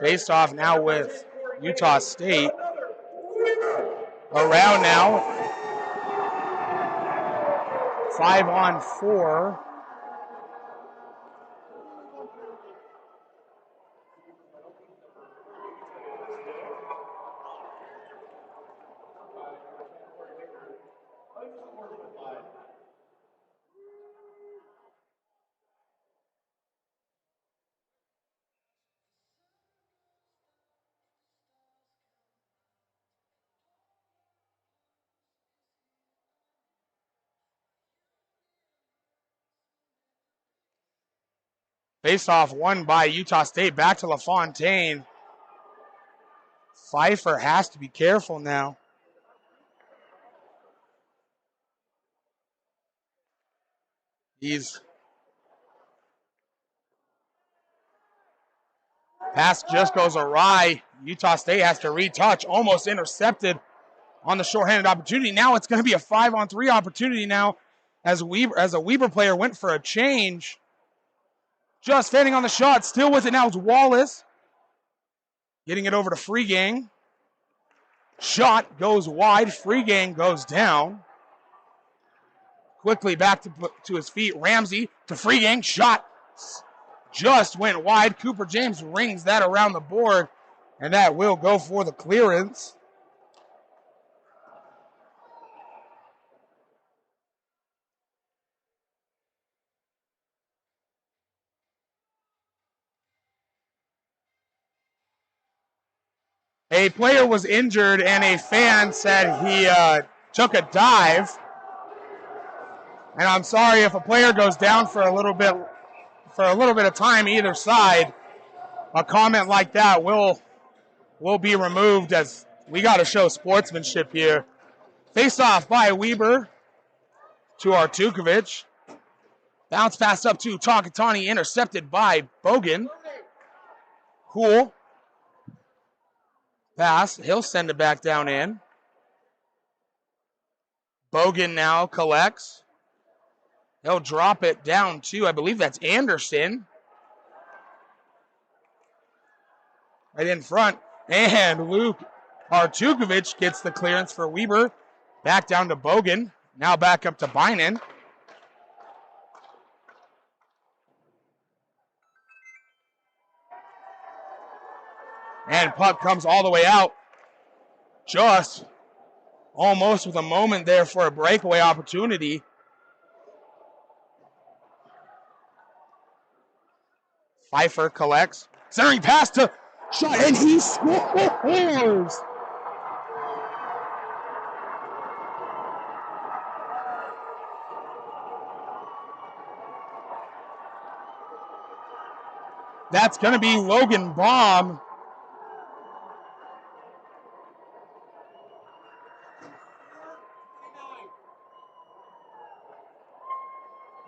Faced off now with Utah State. Around now. 5-on-4. Face-off won by Utah State. Back to LaFontaine. Pfeiffer has to be careful now. Pass just goes awry. Utah State has to retouch. Almost intercepted on the shorthanded opportunity. Now it's going to be a 5-on-3 opportunity now as a Weber player went for a change. Just fading on the shot. Still with it now is Wallace. Getting it over to Freegang. Shot goes wide. Freegang goes down. Quickly back to his feet. Ramsey to Freegang. Shot just went wide. Cooper James rings that around the board, and that will go for the clearance. A player was injured, and a fan said he took a dive. And I'm sorry if a player goes down for a little bit of time either side. A comment like that will be removed, as we got to show sportsmanship here. Face off by Weber to Artukovic. Bounce pass up to Takatani, intercepted by Bogan. Cool. Pass, he'll send it back down in. Bogan now collects. He'll drop it down to, I believe that's Anderson. Right in front. And Luke Artukovic gets the clearance for Weber. Back down to Bogan. Now back up to Bynan. And puck comes all the way out. Just almost with a moment there for a breakaway opportunity. Pfeiffer collects. Centering pass to shot, and he scores! That's going to be Logan Baum.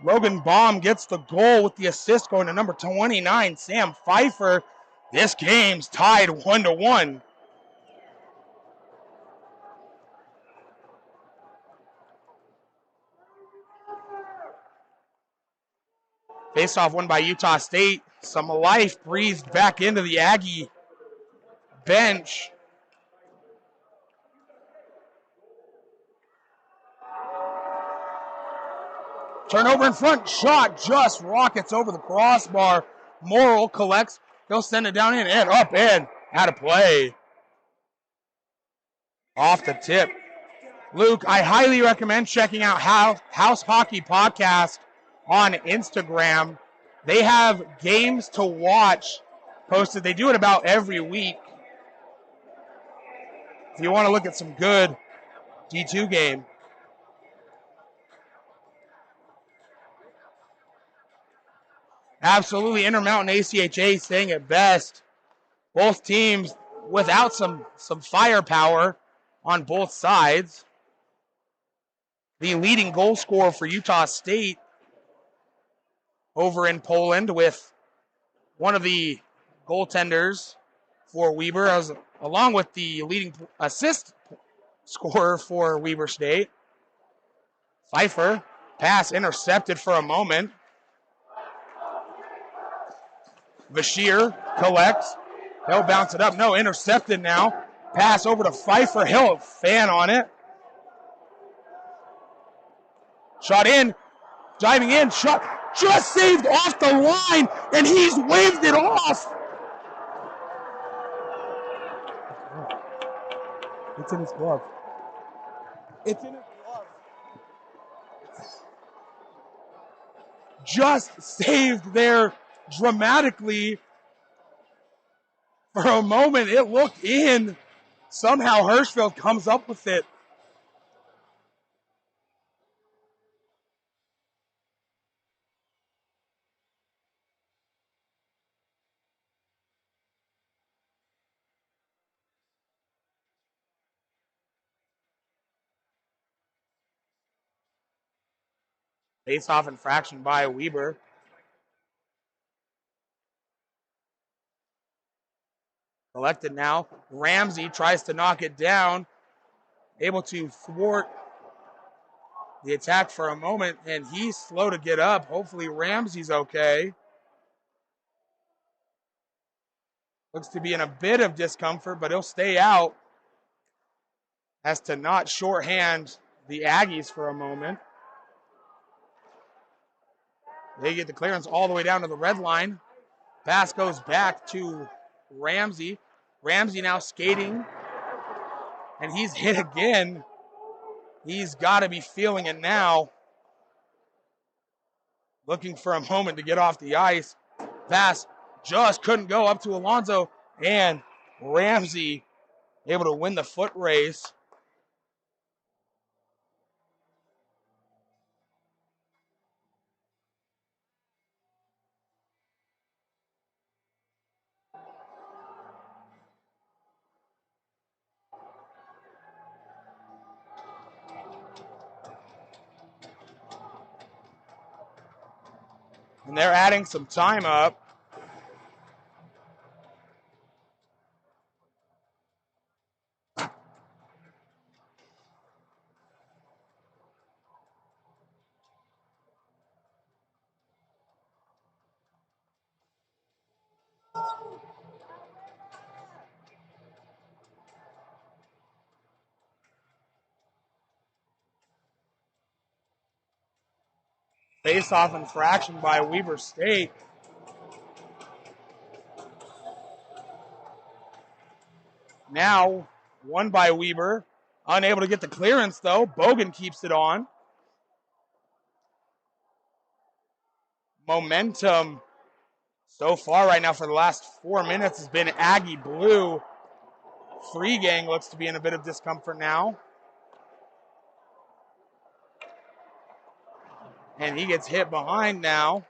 Logan Baum gets the goal with the assist going to number 29, Sam Pfeiffer. This game's tied 1-1. Face-off won by Utah State. Some life breathed back into the Aggie bench. Turnover in front. Shot just rockets over the crossbar. Morrill collects. He'll send it down in and up in. Out of play. Off the tip. Luke, I highly recommend checking out House Hockey Podcast on Instagram. They have games to watch posted. They do it about every week. If you want to look at some good D2 game. Absolutely, Intermountain ACHA saying it best. Both teams without some firepower on both sides. The leading goal scorer for Utah State over in Poland, with one of the goaltenders for Weber, along with the leading assist scorer for Weber State. Pfeiffer, pass intercepted for a moment. Bashir collects. He'll bounce it up. No, intercepted now. Pass over to Pfeiffer. He'll fan on it. Shot in. Diving in. Shot just saved off the line, and he's waved it off. It's in his glove. It's in his glove. Just saved there dramatically. For a moment, it looked in. Somehow Hirschfield comes up with it. Face-off infraction by Weber. Collected now. Ramsey tries to knock it down. Able to thwart the attack for a moment, and he's slow to get up. Hopefully Ramsey's okay. Looks to be in a bit of discomfort, but he'll stay out. Has to not shorthand the Aggies for a moment. They get the clearance all the way down to the red line. Pass goes back to Ramsey. Ramsey now skating. And he's hit again. He's got to be feeling it now. Looking for a moment to get off the ice. Pass just couldn't go up to Alonso. And Ramsey able to win the foot race. And they're adding some time up. Face-off infraction by Weber State. Now, won by Weber. Unable to get the clearance, though. Bogan keeps it on. Momentum so far right now for the last 4 minutes has been Aggie Blue. Free Gang looks to be in a bit of discomfort now. And he gets hit behind now.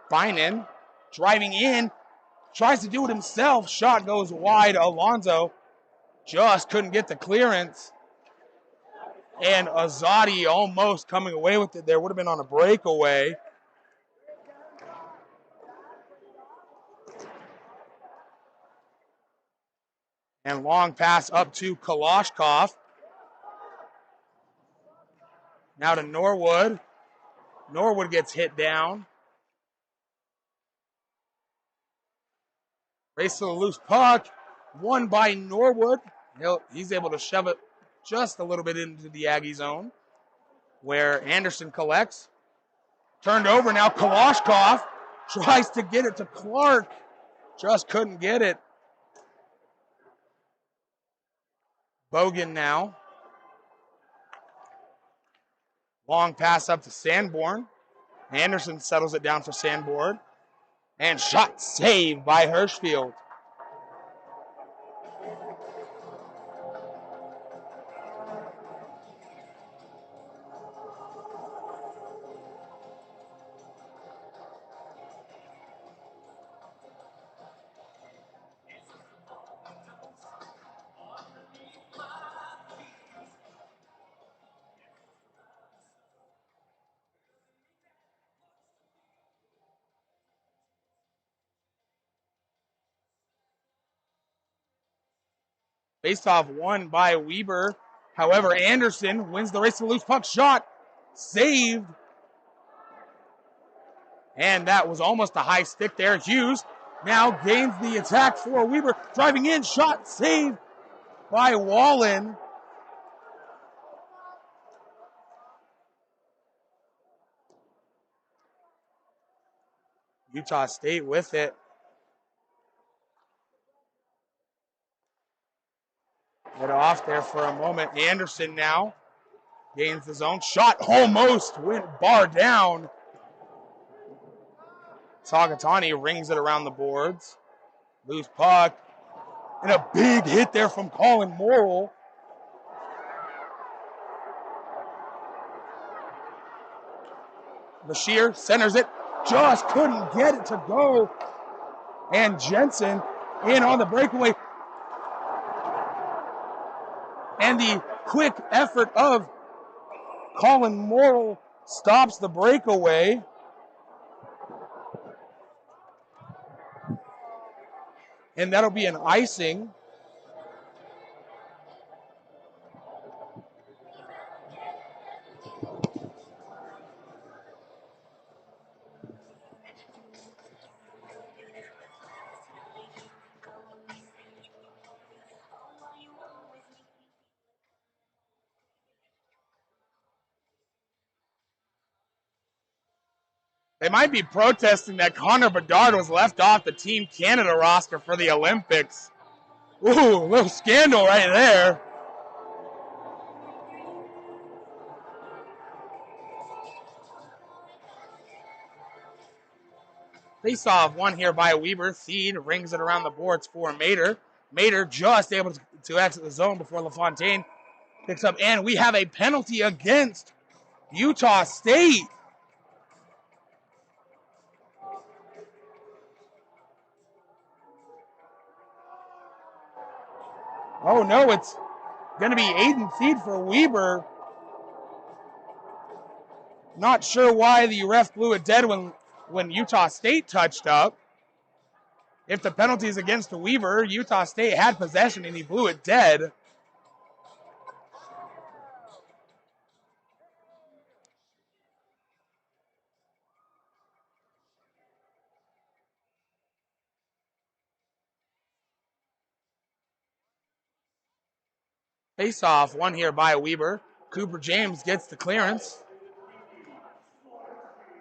Bynum driving in. Tries to do it himself. Shot goes wide. Alonso just couldn't get the clearance. And Azadi almost coming away with it there. Would have been on a breakaway. And long pass up to Kalashkov. Now to Norwood. Norwood gets hit down. Race to the loose puck. Won by Norwood. He's able to shove it just a little bit into the Aggie zone, where Anderson collects. Turned over now. Kalashkov tries to get it to Clark. Just couldn't get it. Bogan now. Long pass up to Sanborn. Anderson settles it down for Sanborn. And shot saved by Hirschfield. Faceoff won by Weber. However, Anderson wins the race to the loose puck. Shot saved. And that was almost a high stick there. Hughes now gains the attack for Weber. Driving in, shot saved by Wallen. Utah State with it. Head off there for a moment. Anderson now gains his own shot. Almost went bar down. Tagatani rings it around the boards. Loose puck. And a big hit there from Colin Morrill. Bashir centers it. Just couldn't get it to go. And Jensen in on the breakaway. And the quick effort of Colin Morrill stops the breakaway. And that'll be an icing. They might be protesting that Connor Bedard was left off the Team Canada roster for the Olympics. Ooh, a little scandal right there. Face-off one here by Weber. Seed rings it around the boards for Mater. Mater just able to exit the zone before LaFontaine picks up. And we have a penalty against Utah State. Oh no, it's going to be Aiden Seed for Weber. Not sure why the ref blew it dead when Utah State touched up. If the penalty is against Weber, Utah State had possession and he blew it dead. Face-off one here by Weber. Cooper James gets the clearance.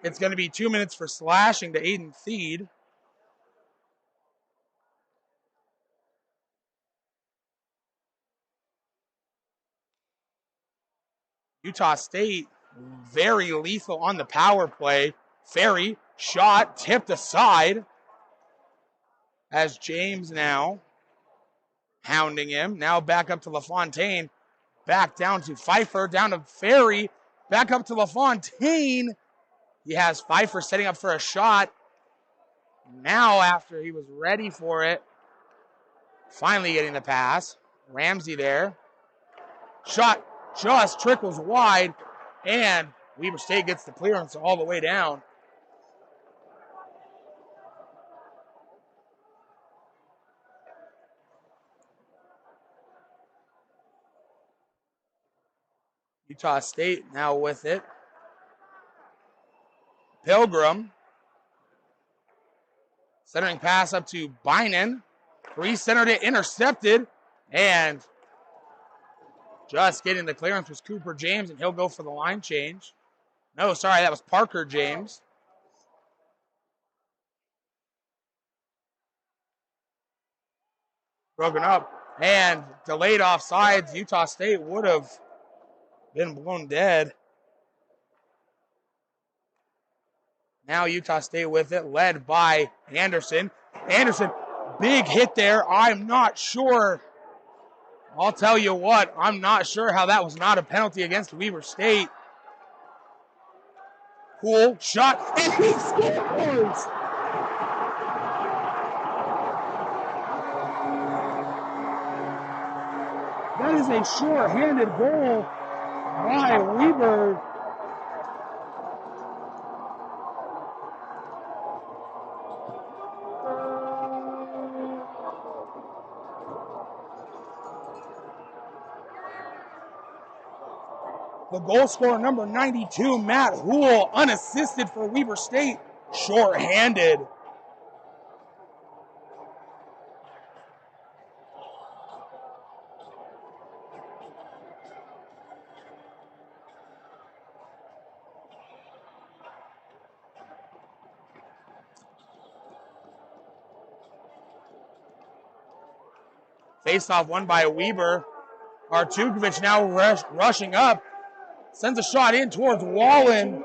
It's going to be 2 minutes for slashing to Aiden Seed. Utah State very lethal on the power play. Ferry shot tipped aside as James now hounding him. Now back up to LaFontaine. Back down to Pfeiffer. Down to Ferry. Back up to LaFontaine. He has Pfeiffer setting up for a shot. Now after he was ready for it. Finally getting the pass. Ramsey there. Shot just trickles wide. And Weber State gets the clearance all the way down. Utah State now with it. Pilgrim. Centering pass up to Bynan. Re-centered it, intercepted. And just getting the clearance was Cooper James, and he'll go for the line change. No, sorry, that was Parker James. Broken up. And delayed offsides. Utah State would have been blown dead. Now Utah State with it, led by Anderson. Anderson, big hit there. I'm not sure. I'll tell you what, I'm not sure how that was not a penalty against Weber State. Cool shot, and he scores! That is a sure-handed goal by Weber. The goal scorer, number 92, Matt Houle, unassisted for Weber State, short-handed. Face-off won by Weber. Artukovic now rushing up. Sends a shot in towards Wallen.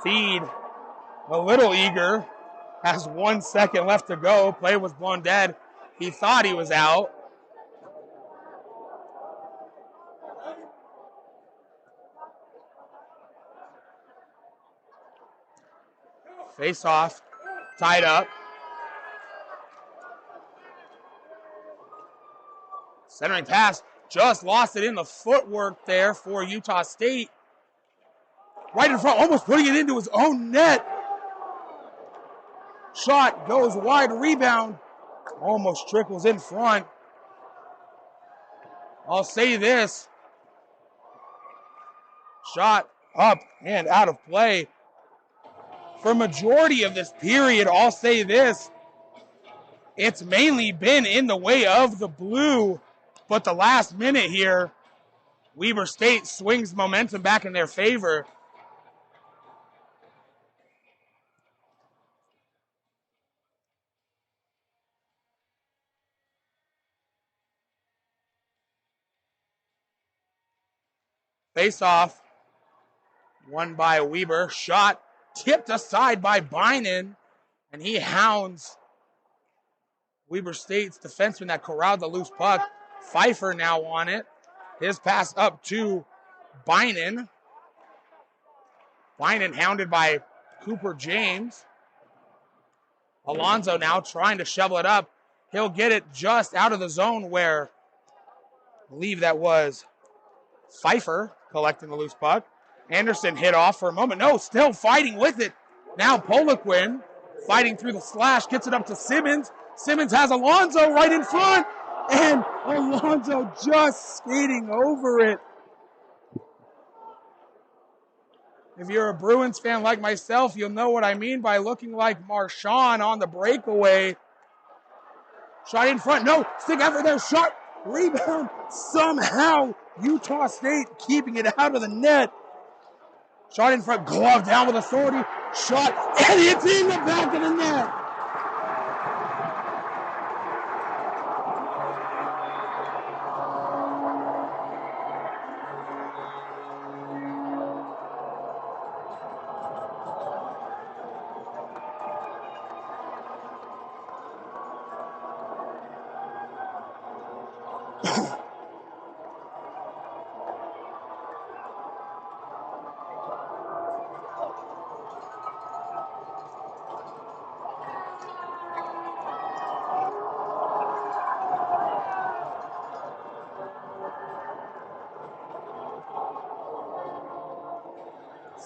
Feed a little eager. Has 1 second left to go. Play was blown dead. He thought he was out. Face off. Tied up. Centering pass. Just lost it in the footwork there for Utah State. Right in front. Almost putting it into his own net. Shot goes wide. Rebound. Almost trickles in front. I'll say this. Shot up and out of play. For majority of this period, I'll say this. It's mainly been in the way of the blue. But the last minute here, Weber State swings momentum back in their favor. Face off. Won by Weber. Shot tipped aside by Bynan. And he hounds Weber State's defenseman that corralled the loose puck. Pfeiffer now on it. His pass up to Bynan. Bynan hounded by Cooper James. Alonzo now trying to shovel it up. He'll get it just out of the zone where I believe that was Pfeiffer collecting the loose puck. Anderson hit off for a moment. No, still fighting with it. Now Poliquin fighting through the slash. Gets it up to Simmons. Simmons has Alonzo right in front. And Alonzo just skating over it. If you're a Bruins fan like myself, you'll know what I mean by looking like Marchand on the breakaway. Shot in front. No, stick effort there. Shot. Rebound. Somehow Utah State keeping it out of the net. Shot in front. Glove down with authority. Shot. And it's in the back of the net.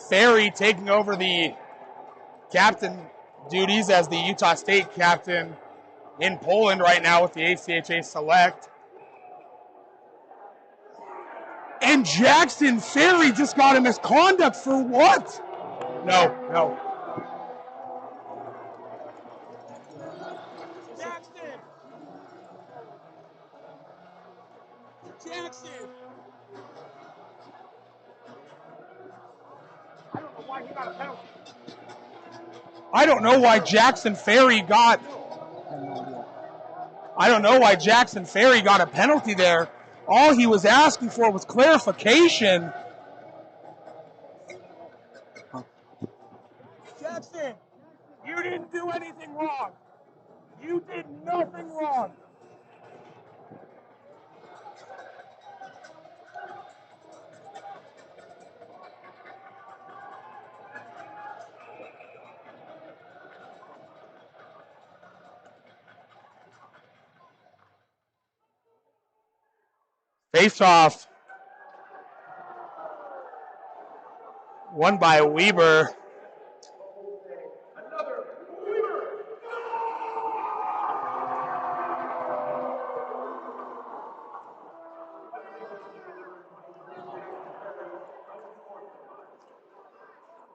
Ferry taking over the captain duties as the Utah State captain in Poland right now with the ACHA Select. And Jackson Ferry just got a misconduct for what? No. Jackson. I don't know why Jackson Ferry got a penalty there. All he was asking for was clarification. Jackson, you didn't do anything wrong. You did nothing wrong. Face-off won by Weber.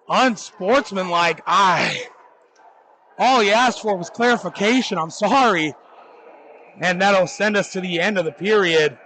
unsportsmanlike. All he asked for was clarification. I'm sorry. And that'll send us to the end of the period.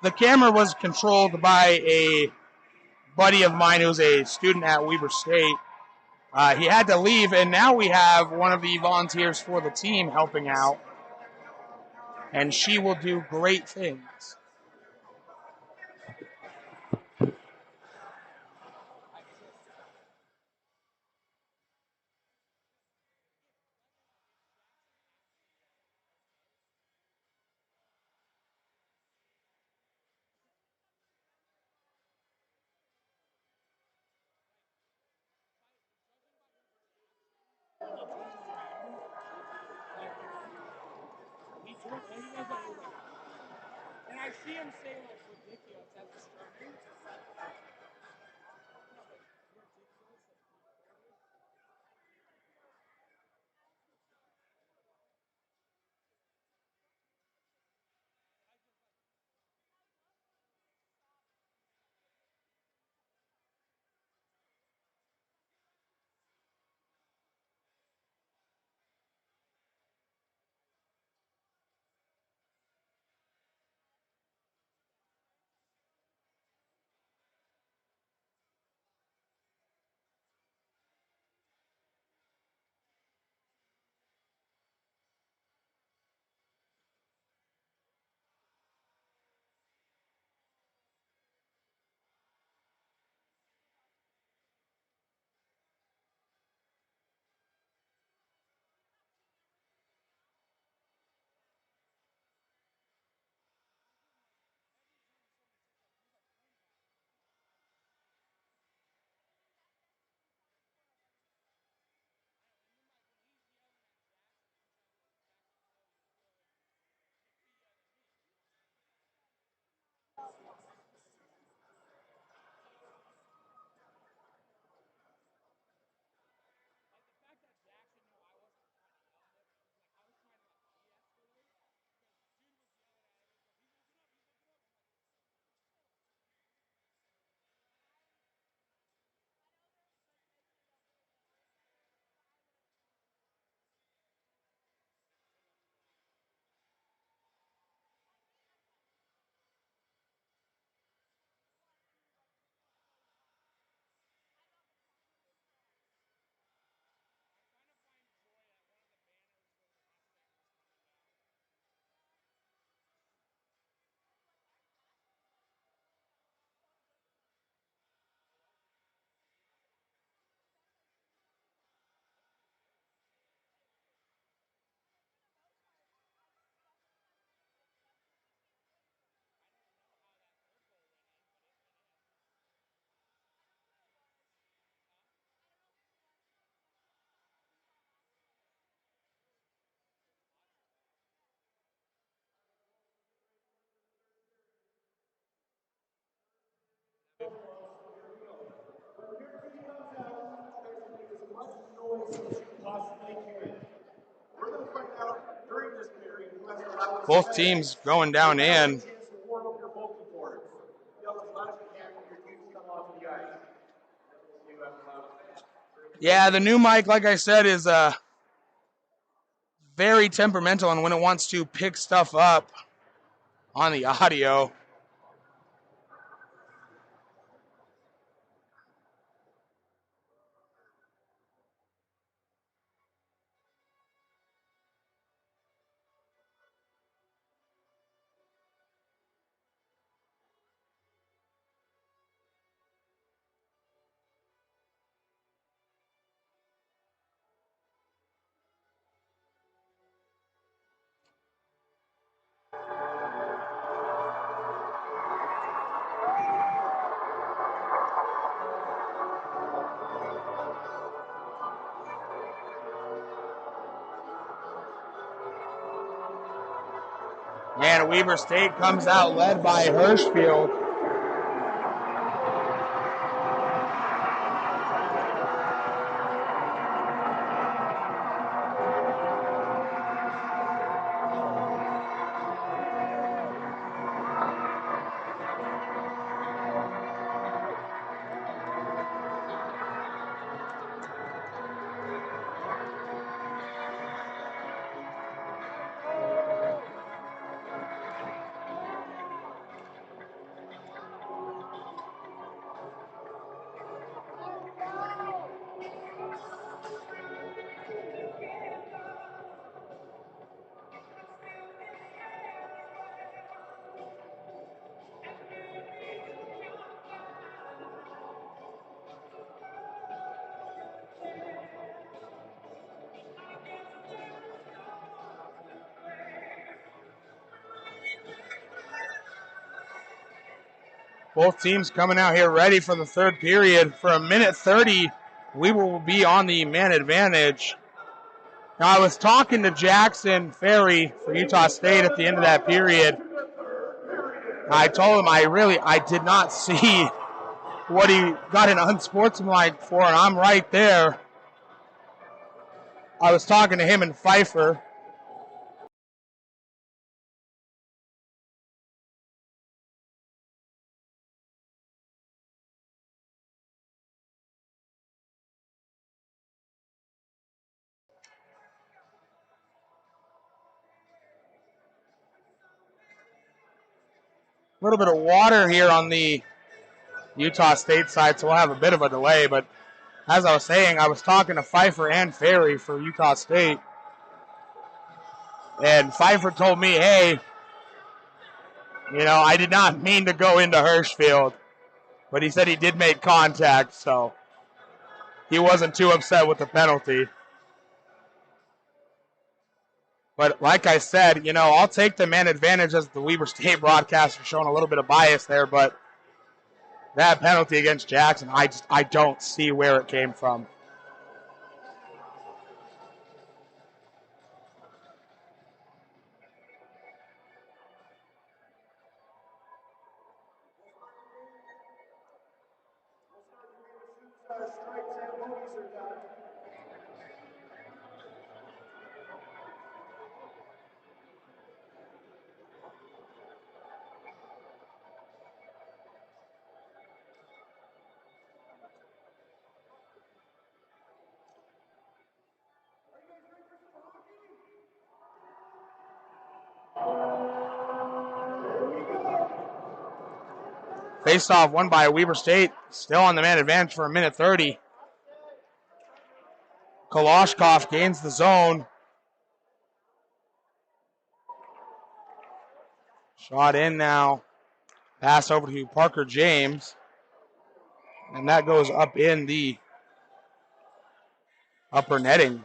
The camera was controlled by a buddy of mine who's a student at Weber State. He had to leave, and now we have one of the volunteers for the team helping out, and she will do great things. And I see him say like ridiculous at the starting. Both teams going down in. Yeah, the new mic, like I said, is very temperamental, and when it wants to pick stuff up on the audio. And Weber State comes out led by Hirschfield. Both teams coming out here ready for the third period. For a minute 30, we will be on the man advantage. Now, I was talking to Jackson Ferry for Utah State at the end of that period. I told him I did not see what he got an unsportsmanlike for, and I'm right there. I was talking to him and Pfeiffer. A little bit of water here on the Utah State side, so we'll have a bit of a delay. But as I was saying, I was talking to Pfeiffer and Ferry for Utah State. And Pfeiffer told me, hey, I did not mean to go into Hirschfield. But he said he did make contact, so he wasn't too upset with the penalty. But like I said, I'll take the man advantage as the Weber State broadcaster, showing a little bit of bias there. But that penalty against Jackson, I don't see where it came from. Face-off won by Weber State, still on the man advantage for a minute 30. Koloshkov gains the zone. Shot in now. Pass over to Parker James. And that goes up in the upper netting.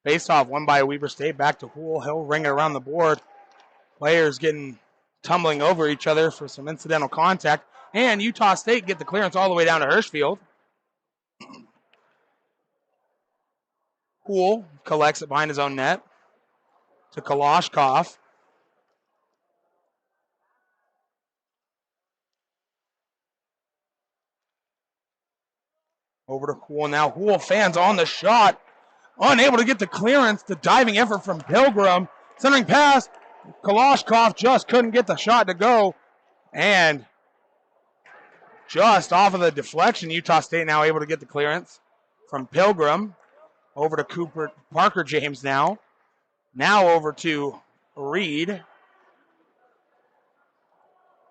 Face-off won by Weber State. Back to Hool. He'll ring it around the board. Players getting tumbling over each other for some incidental contact. And Utah State get the clearance all the way down to Hirschfield. Hool collects it behind his own net to Kalashkov. Over to Hool now. Hool fans on the shot. Unable to get the clearance. The diving effort from Pilgrim. Centering pass. Kalashkov just couldn't get the shot to go. And just off of the deflection, Utah State now able to get the clearance from Pilgrim. Over to Parker James now. Now over to Reed.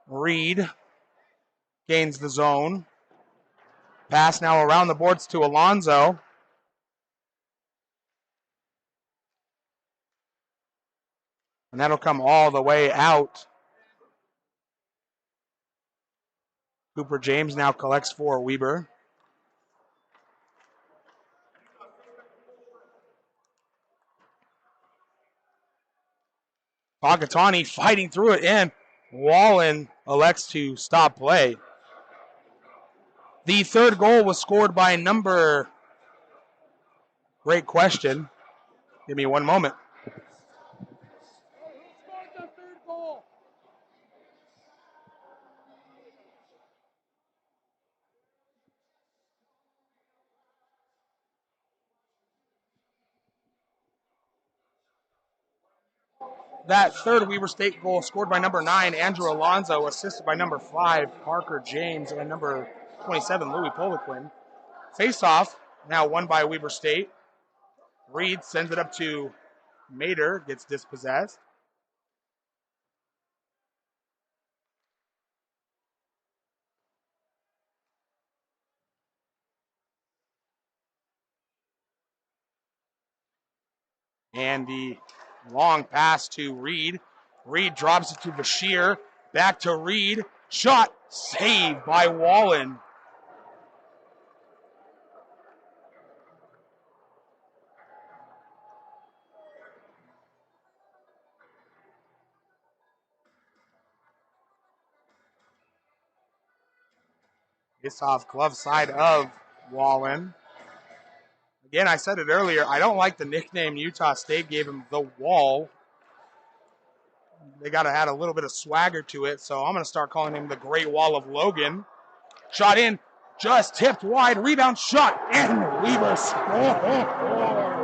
Reed gains the zone. Pass now around the boards to Alonzo. And that'll come all the way out. Cooper James now collects for Weber. Pakatani fighting through it, and Wallen elects to stop play. The third goal was scored by Great question. Give me one moment. That third Weber State goal scored by number 9, Andrew Alonzo, assisted by number 5, Parker James, and number 27, Louis Poliquin. Face-off, now won by Weber State. Reed sends it up to Mater, gets dispossessed. And the long pass to Reed. Reed drops it to Bashir. Back to Reed. Shot saved by Wallen. It's off glove side of Wallen. Again, I said it earlier, I don't like the nickname Utah State gave him, the Wall. They got to add a little bit of swagger to it, so I'm going to start calling him the Great Wall of Logan. Shot in, just tipped wide, rebound shot, and Weber scores.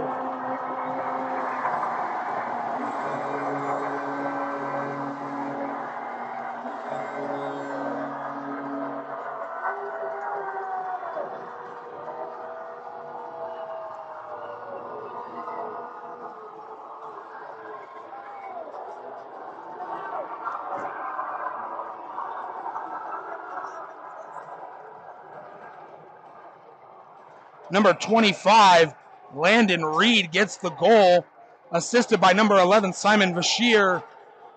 Number 25, Landon Reed gets the goal, assisted by number 11, Simon Bashir,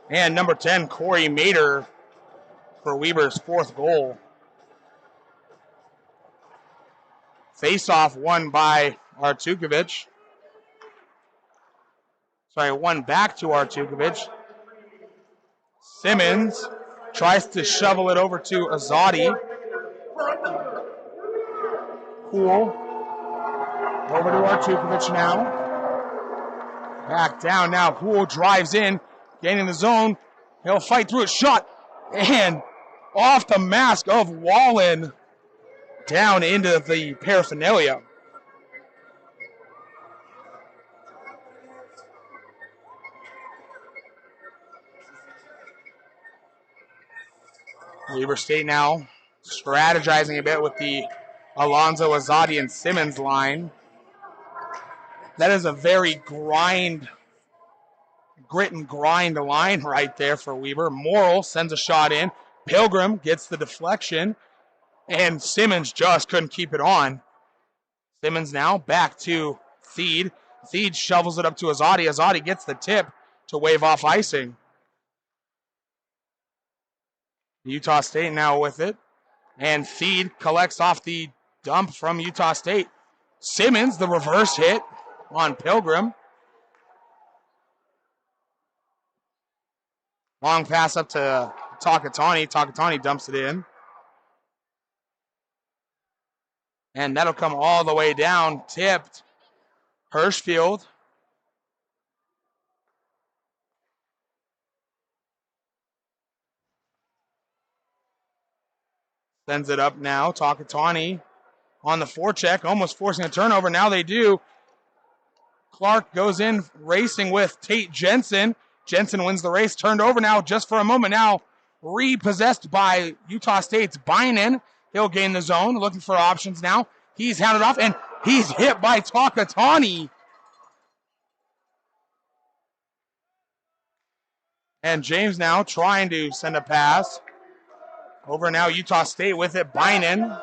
and number 10, Corey Mater, for Weber's fourth goal. Face-off won by Artukovic. One back to Artukovic. Simmons tries to shovel it over to Azadi. Cool. Over to Artukovic now. Back down now. Poole drives in, gaining the zone. He'll fight through it. Shot. And off the mask of Wallen. Down into the paraphernalia. Weber State now strategizing a bit with the Alonzo, Azadi, and Simmons line. That is a very grit and grind line right there for Weber. Morrill sends a shot in. Pilgrim gets the deflection. And Simmons just couldn't keep it on. Simmons now back to Theed. Theed shovels it up to Azadi. Azadi gets the tip to wave off icing. Utah State now with it. And Theed collects off the dump from Utah State. Simmons, the reverse hit on Pilgrim. Long pass up to Takatani. Takatani dumps it in. And that'll come all the way down, tipped. Hirschfield. Sends it up now. Takatani on the forecheck, almost forcing a turnover. Now they do. Clark goes in racing with Tate Jensen. Jensen wins the race. Turned over now just for a moment now. Repossessed by Utah State's Bynum. He'll gain the zone. Looking for options now. He's hounded off, and he's hit by Takatani. And James now trying to send a pass. Over now, Utah State with it. Bynum.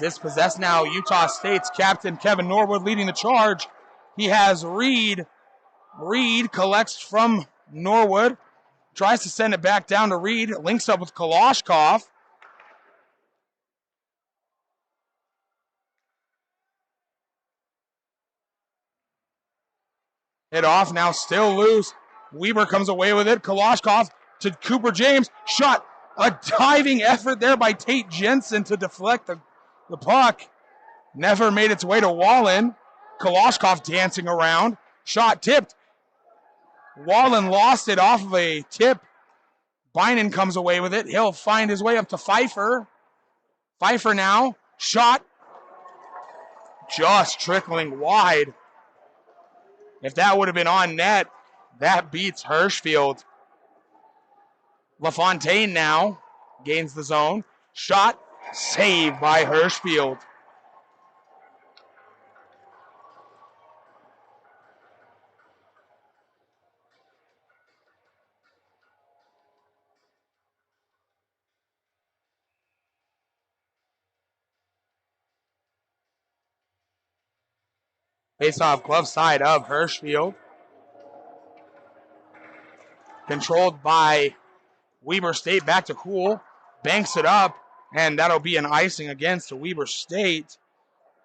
Dispossessed now, Utah State's captain Kevin Norwood leading the charge. He has Reed. Reed collects from Norwood. Tries to send it back down to Reed. Links up with Kalashkov. Hit off now, still loose. Weber comes away with it. Kalashkov to Cooper James. Shot. A diving effort there by Tate Jensen to deflect the puck. Never made its way to Wallen. Kalashkov dancing around. Shot tipped. Wallen lost it off of a tip. Bynum comes away with it. He'll find his way up to Pfeiffer. Pfeiffer now. Shot. Just trickling wide. If that would have been on net, that beats Hirschfield. LaFontaine now gains the zone. Shot. Saved by Hirschfield. Face-off glove side of Hirschfield. Controlled by Weber State. Back to Cool. Banks it up. And that'll be an icing against Weber State.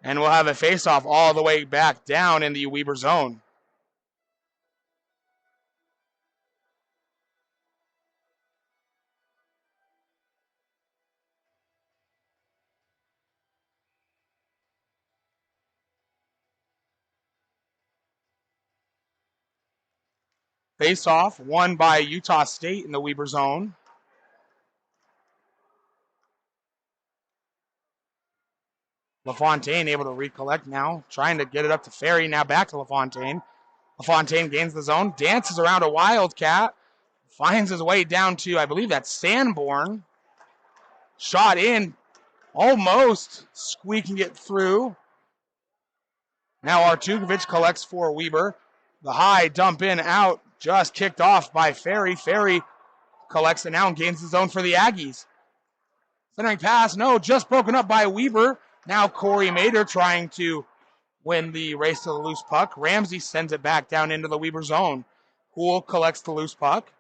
And we'll have a face-off all the way back down in the Weber zone. Face-off won by Utah State in the Weber zone. LaFontaine able to recollect now, trying to get it up to Ferry. Now back to LaFontaine. LaFontaine gains the zone, dances around a Wildcat, finds his way down to, I believe that's Sanborn. Shot in, almost squeaking it through. Now Artukovic collects for Weber. The high dump in, out, just kicked off by Ferry. Ferry collects it now and gains the zone for the Aggies. Centering pass, no, just broken up by Weber. Now Corey Mader trying to win the race to the loose puck. Ramsey sends it back down into the Weber zone. Poole collects the loose puck.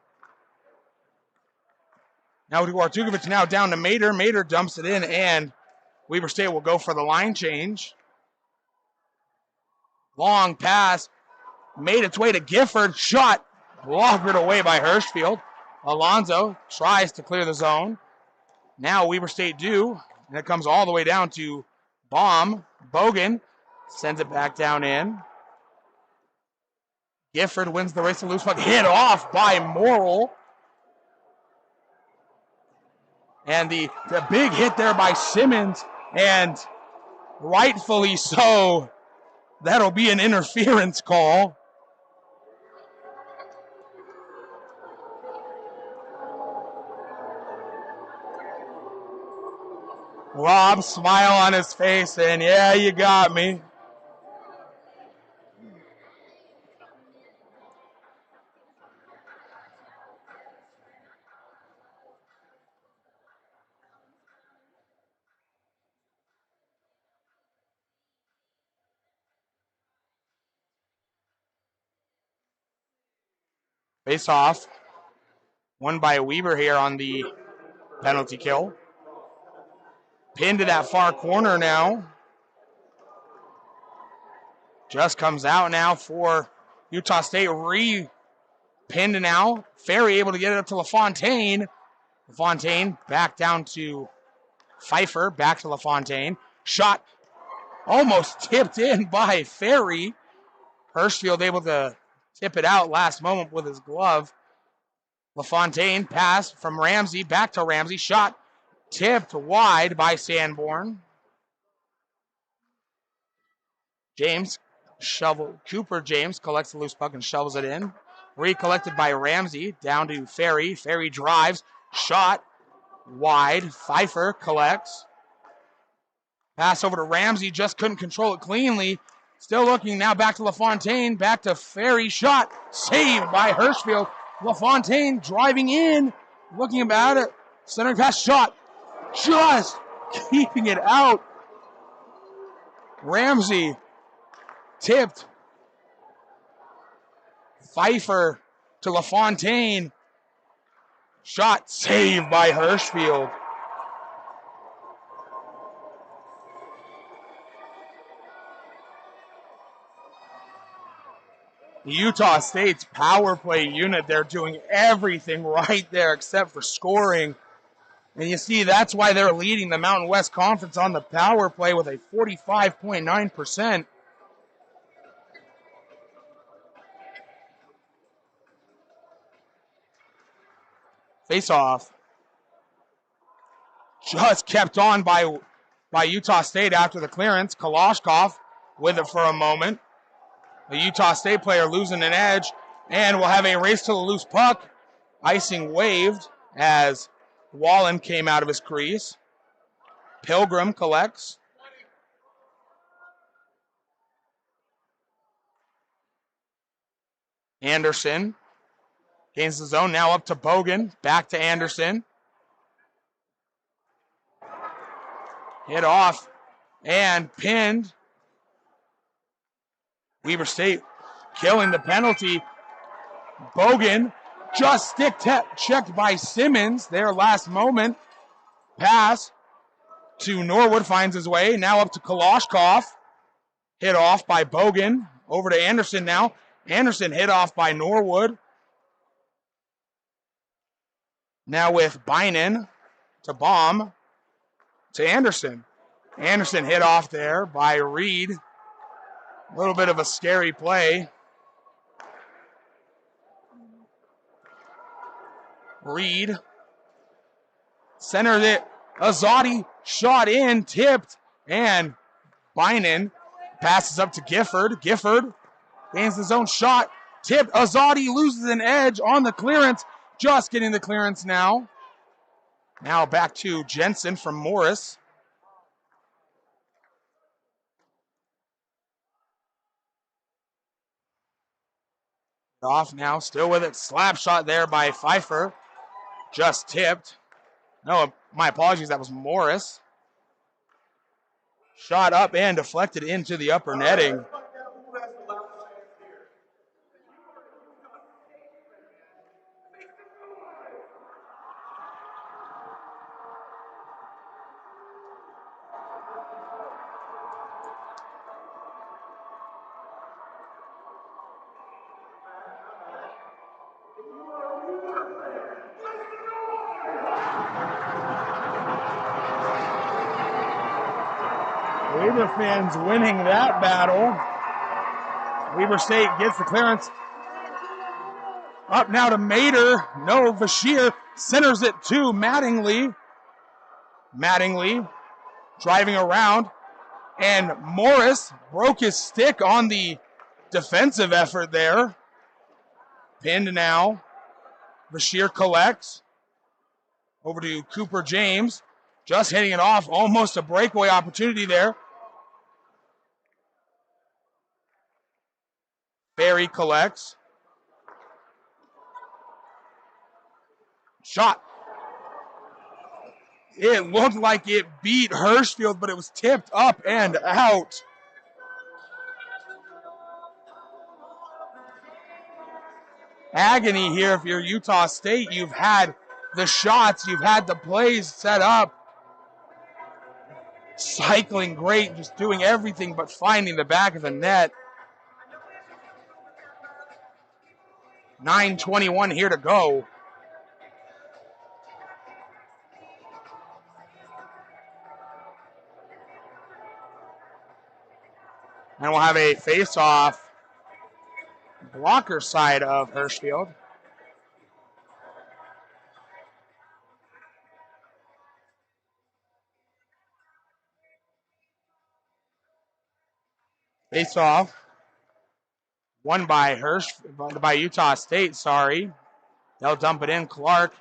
Now to Artukovic, now down to Mader. Mader dumps it in, and Weber State will go for the line change. Long pass. Made its way to Gifford. Shot. Blocked away by Hirschfield. Alonzo tries to clear the zone. Now Weber State do. And it comes all the way down to Baum. Bogan sends it back down in. Gifford wins the race to loose puck. Hit off by Morrill. And the big hit there by Simmons. And rightfully so. That'll be an interference call. Rob smile on his face saying, yeah, you got me. Face off. Won by Weber here on the penalty kill. Pinned to that far corner now. Just comes out now for Utah State. Pinned now. Ferry able to get it up to LaFontaine. LaFontaine back down to Pfeiffer. Back to LaFontaine. Shot almost tipped in by Ferry. Hirschfield able to tip it out last moment with his glove. LaFontaine pass from Ramsey. Back to Ramsey. Shot tipped wide by Sanborn. Cooper James collects the loose puck and shovels it in. Recollected by Ramsey, down to Ferry. Ferry drives, shot wide. Pfeiffer collects. Pass over to Ramsey, just couldn't control it cleanly. Still looking now back to LaFontaine, back to Ferry. Shot saved by Hirschfield. LaFontaine driving in, looking about it. Center pass shot, just keeping it out. Ramsey tipped. Pfeiffer to LaFontaine. Shot saved by Hirschfield. Utah State's power play unit, they're doing everything right there except for scoring. And you see, that's why they're leading the Mountain West Conference on the power play with a 45.9%. Face-off. Just kept on by Utah State after the clearance. Kalashkov with it for a moment. The Utah State player losing an edge, and we'll have a race to the loose puck. Icing waved as Wallen came out of his crease. Pilgrim collects. Anderson gains the zone, now up to Bogan. Back to Anderson. Hit off and pinned. Weber State killing the penalty. Bogan just checked by Simmons there last moment. Pass to Norwood, finds his way. Now up to Kalashkov. Hit off by Bogan. Over to Anderson now. Anderson hit off by Norwood. Now with Bynon to Baum to Anderson. Anderson hit off there by Reed. A little bit of a scary play. Reed centered it. Azadi shot in, tipped, and Bynon passes up to Gifford. Gifford gains his own shot, tipped. Azadi loses an edge on the clearance. Just getting the clearance now. Now back to Jensen from Morris. Off now, still with it. Slap shot there by Pfeiffer. Just tipped. No, my apologies, that was Morris. Shot up and deflected into the upper netting. Weber fans winning that battle. Weber State gets the clearance. Up now to Mater. No, Bashir centers it to Mattingly. Mattingly driving around. And Morris broke his stick on the defensive effort there. Pinned now. Bashir collects. Over to Cooper James. Just hitting it off. Almost a breakaway opportunity there. Barry collects. Shot. It looked like it beat Hirschfield, but it was tipped up and out. Agony here if you're Utah State. You've had the shots, you've had the plays set up. Cycling great, just doing everything but finding the back of the net. 9:21 here to go. And we'll have a face-off blocker side of Hirschfield. Face-off won by by Utah State, sorry. They'll dump it in. Clark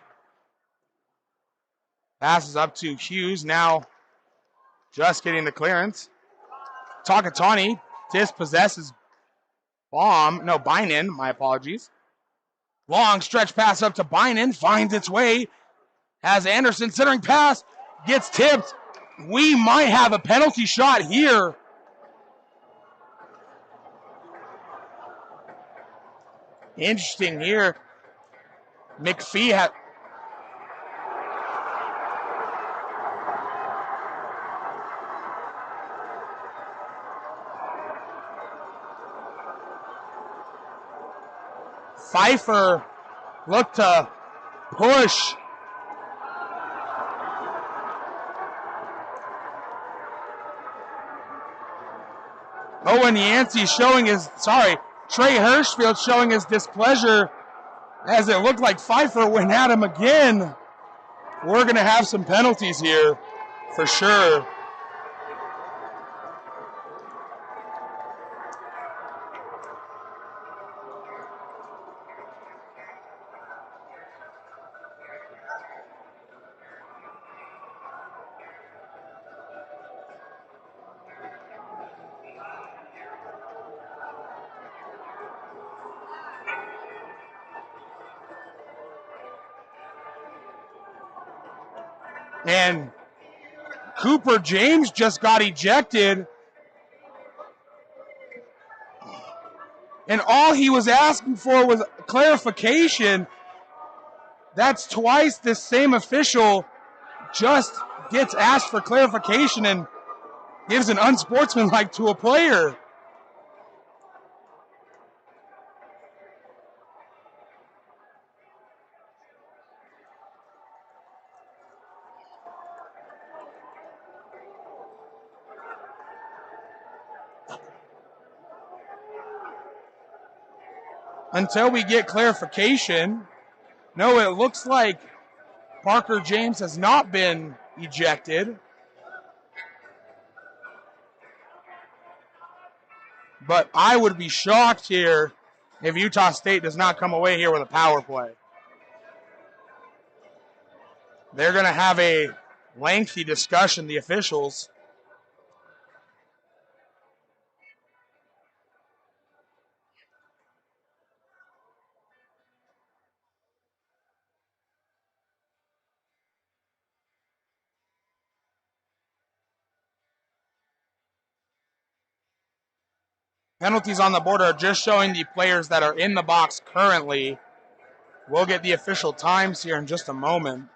passes up to Hughes, now just getting the clearance. Takatani dispossesses Bynon, my apologies. Long stretch pass up to Bynon, finds its way. Has Anderson centering pass, gets tipped. We might have a penalty shot here. Interesting here. McPhee had... Pfeiffer looked to push. Owen Yancey Trey Hirschfield showing his displeasure as it looked like Pfeiffer went at him again. We're going to have some penalties here for sure. And Cooper James just got ejected. And all he was asking for was clarification. That's twice this same official just gets asked for clarification and gives an unsportsmanlike to a player. Until we get clarification, no, it looks like Parker James has not been ejected. But I would be shocked here if Utah State does not come away here with a power play. They're going to have a lengthy discussion, the officials. Penalties on the board are just showing the players that are in the box currently. We'll get the official times here in just a moment.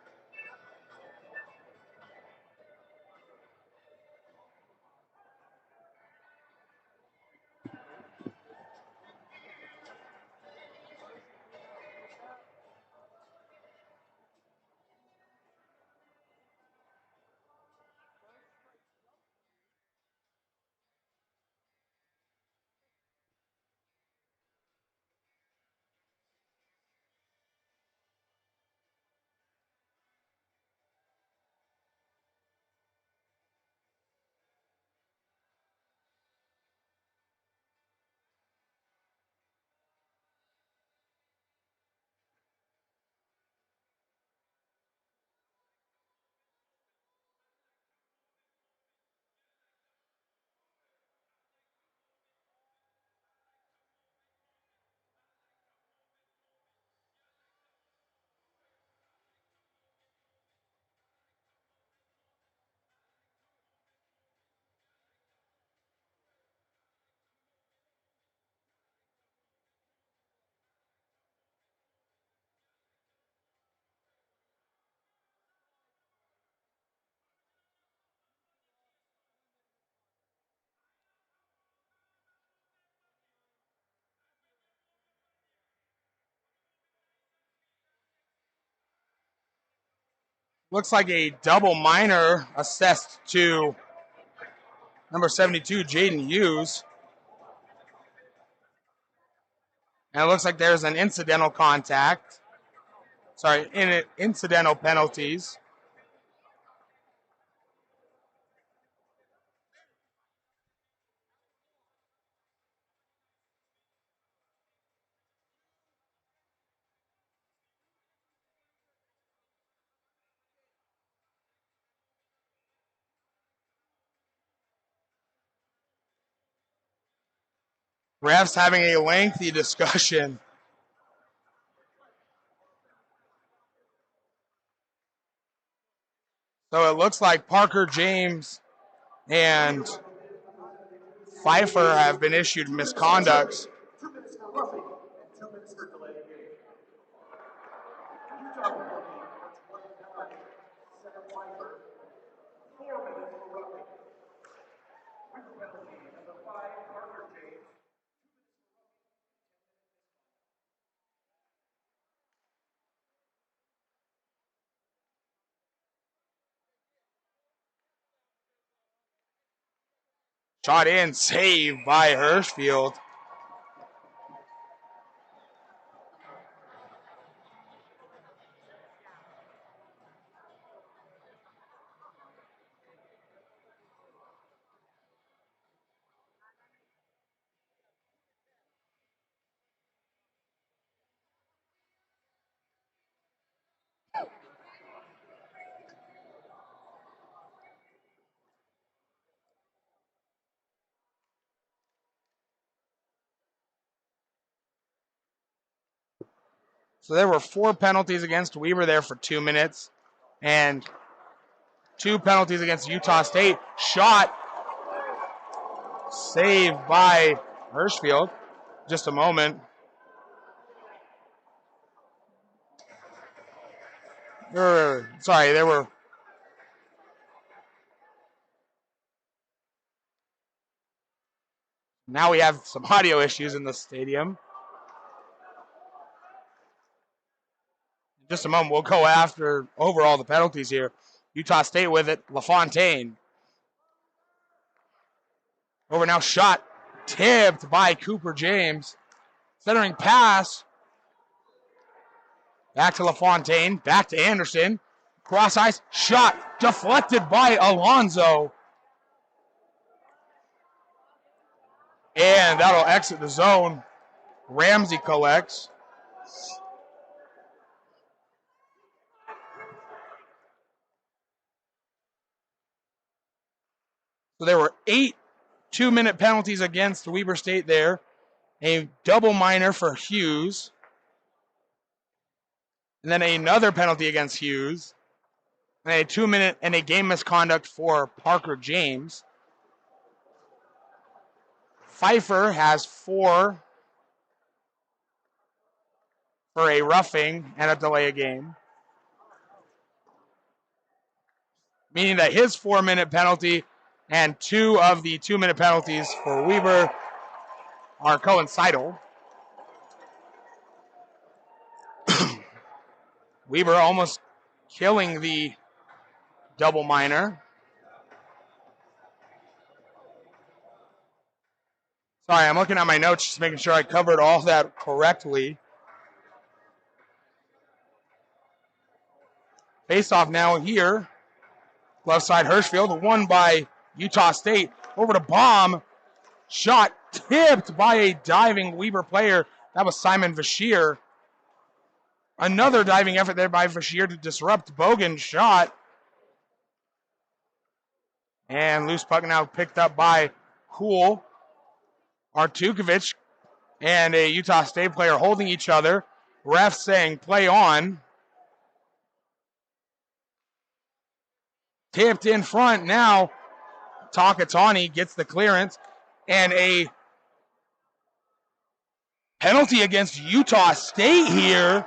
Looks like a double minor assessed to number 72, Jaden Hughes. And it looks like there's an incidental contact. Sorry, incidental penalties. Refs having a lengthy discussion. So it looks like Parker James and Pfeiffer have been issued misconducts. Shot in, saved by Hirschfield. So there were 4 penalties against Weber there for 2 minutes, and 2 penalties against Utah State. Shot saved by Hirschfield. Just a moment. Sorry, there were. Now we have some audio issues in the stadium. In just a moment, we'll go after overall the penalties here. Utah State with it. LaFontaine. Over now, shot tipped by Cooper James. Centering pass. Back to LaFontaine. Back to Anderson. Cross ice. Shot deflected by Alonzo. And that'll exit the zone. Ramsey collects. So there were 8 2-minute penalties against Weber State there. A double minor for Hughes. And then another penalty against Hughes. And a 2-minute and a game misconduct for Parker James. Pfeiffer has 4 for a roughing and a delay of game. Meaning that his 4-minute penalty and 2 of the 2-minute penalties for Weber are coincidental. Weber almost killing the double minor. Sorry, I'm looking at my notes, just making sure I covered all that correctly. Face off now here. Left side Hirschfield, won by Utah State. Over to Baum. Shot tipped by a diving Weber player. That was Simon Vasheer. Another diving effort there by Vasheer to disrupt Bogan's shot. And loose puck now picked up by Cool. Artukovic and a Utah State player holding each other. Ref saying play on. Tipped in front now. Takatani gets the clearance. And a penalty against Utah State here.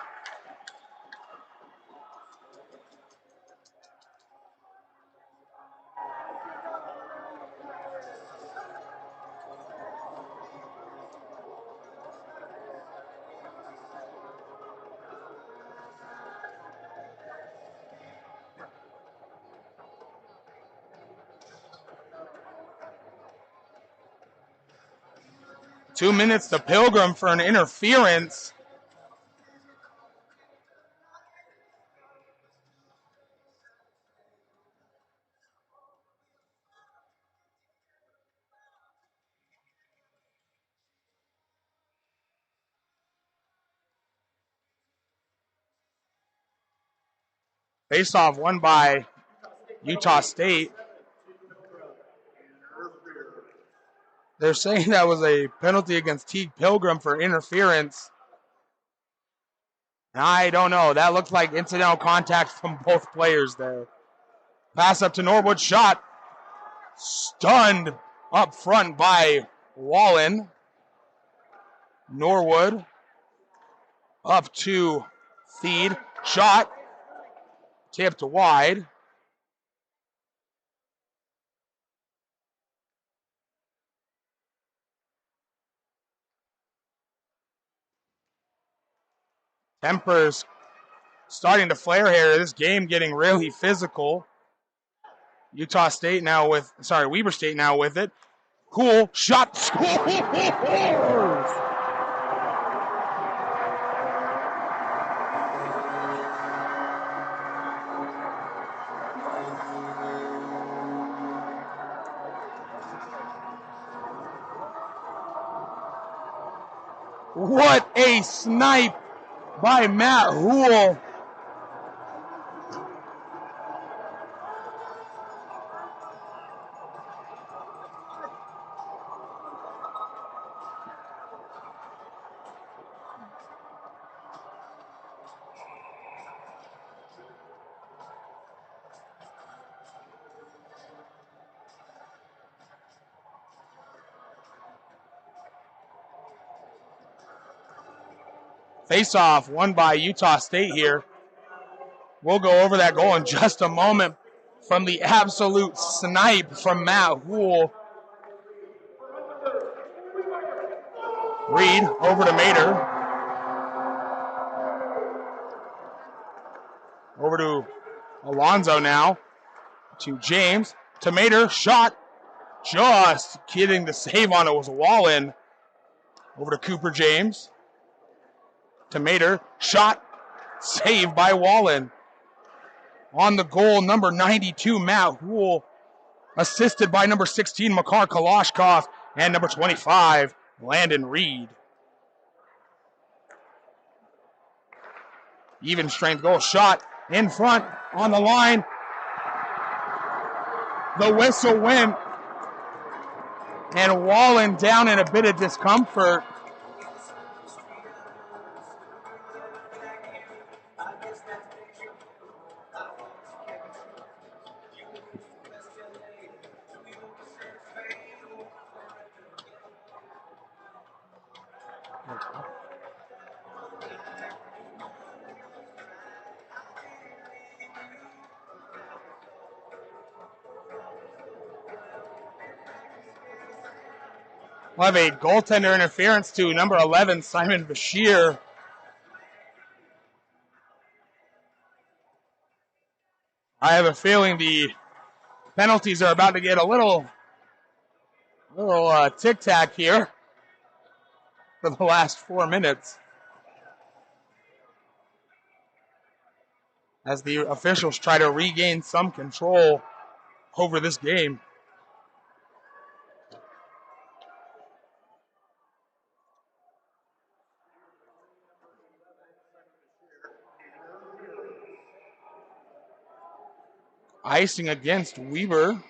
2 minutes to Pilgrim for an interference. Face-off won by Utah State. They're saying that was a penalty against Teague Pilgrim for interference. I don't know. That looked like incidental contact from both players there. Pass up to Norwood. Shot. Stunned up front by Wallen. Norwood up to Feed. Shot. Tipped wide. Tempers starting to flare here. This game getting really physical. Weber State now with it. Cool shot. Scores! What a snipe by Matt Houle. Face-off won by Utah State here. We'll go over that goal in just a moment from the absolute snipe from Matt Houle. Reed over to Mater. Over to Alonzo now. To James. To Mater. Shot. Just getting the save on it was Wallen. Over to Cooper James. To Mater. Shot. Saved by Wallen. On the goal, number 92, Matt Houle. Assisted by number 16, Makar Kalashkov. And number 25, Landon Reed. Even strength goal. Shot in front on the line. The whistle went. And Wallen down in a bit of discomfort. We'll have a goaltender interference to number 11, Simon Bashir. I have a feeling the penalties are about to get a little tic-tac here for the last 4 minutes, as the officials try to regain some control over this game. Icing against Weber.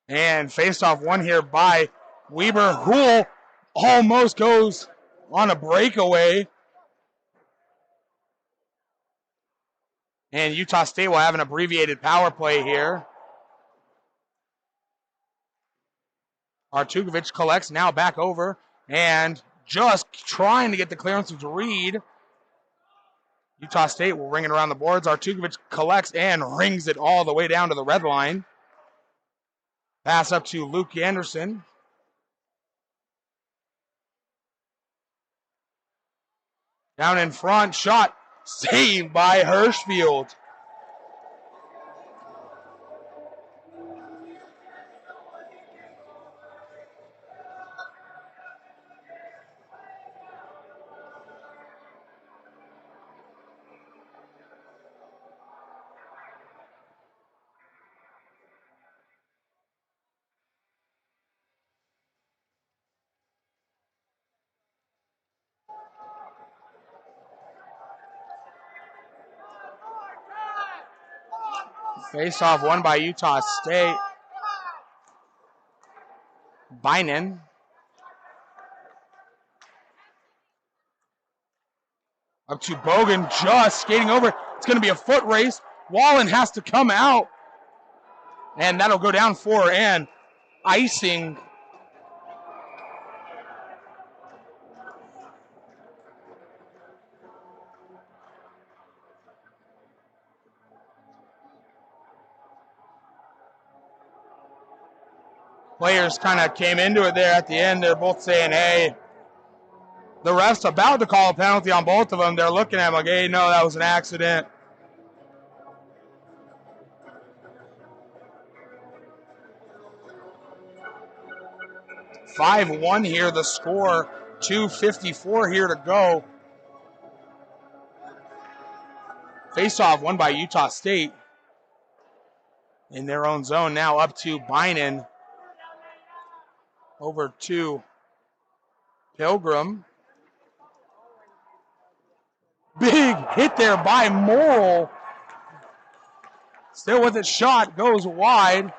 And face-off won here by Weber. Houle almost goes on a breakaway. And Utah State will have an abbreviated power play here. Artukovic collects now back over. And just trying to get the clearance to Reed. Utah State will ring it around the boards. Artukovic collects and rings it all the way down to the red line. Pass up to Luke Anderson. Down in front, shot saved by Hirschfield. Face-off won by Utah State. Bynum. Up to Bogan, just skating over. It's going to be a foot race. Wallen has to come out. And that'll go down for an icing. Players kind of came into it there at the end. They're both saying, hey, the ref's about to call a penalty on both of them. They're looking at him like, hey, no, that was an accident. (5-1) here, the score. 2:54 here to go. Face-off won by Utah State. In their own zone now, up to Bynum. Over to Pilgrim. Big hit there by Morrill. Still with it, shot goes wide.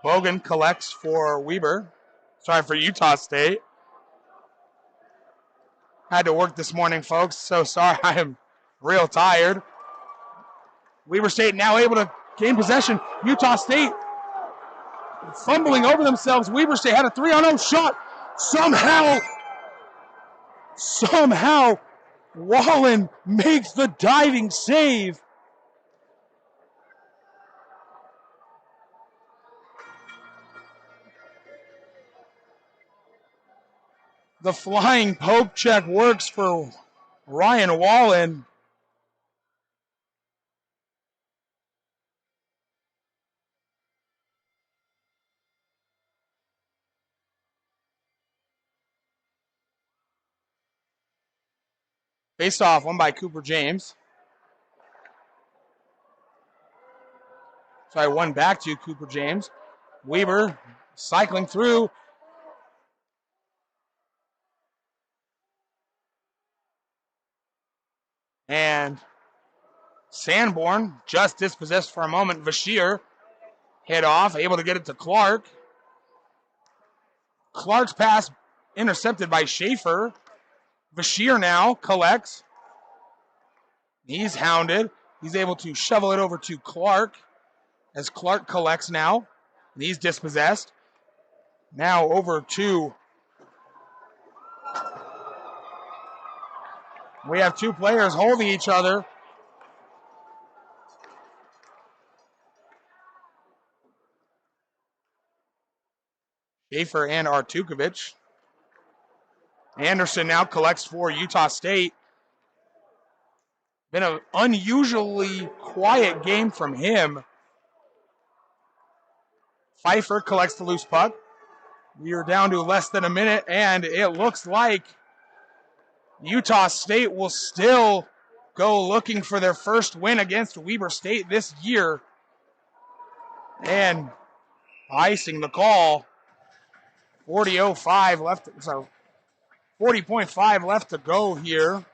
Bogan collects for Weber. Sorry, for Utah State. Had to work this morning, folks. So sorry, I am real tired. Weber State now able to gain possession. Utah State fumbling over themselves. Weber State had a 3-on-0 shot. Somehow, Wallen makes the diving save. The flying poke check works for Ryan Wallen. Faced off, won by Cooper James. Sorry, one back to Cooper James. Weber cycling through. And Sanborn just dispossessed for a moment. Bashir hit off, able to get it to Clark. Clark's pass intercepted by Schaefer. Bashir now collects. He's hounded. He's able to shovel it over to Clark as Clark collects now. And he's dispossessed. Now over to... We have two players holding each other. Schaefer and Artukovic. Anderson now collects for Utah State. Been an unusually quiet game from him. Pfeiffer collects the loose puck. We are down to less than a minute, and it looks like Utah State will still go looking for their first win against Weber State this year. And icing the call. 40.05 left. So 40.5 left to go here.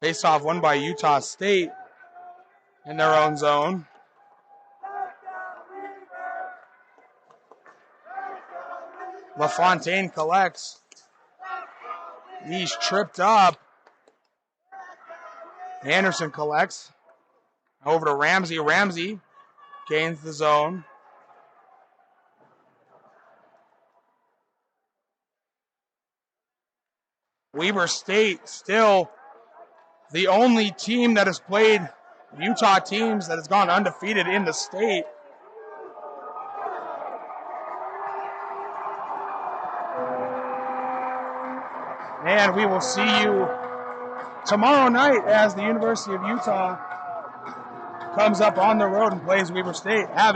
Face-off won by Utah State in their own zone. LaFontaine collects. He's tripped up. Anderson collects. Over to Ramsey. Ramsey gains the zone. Weber State still the only team that has played Utah teams that has gone undefeated in the state. And we will see you tomorrow night as the University of Utah comes up on the road and plays Weber State. Have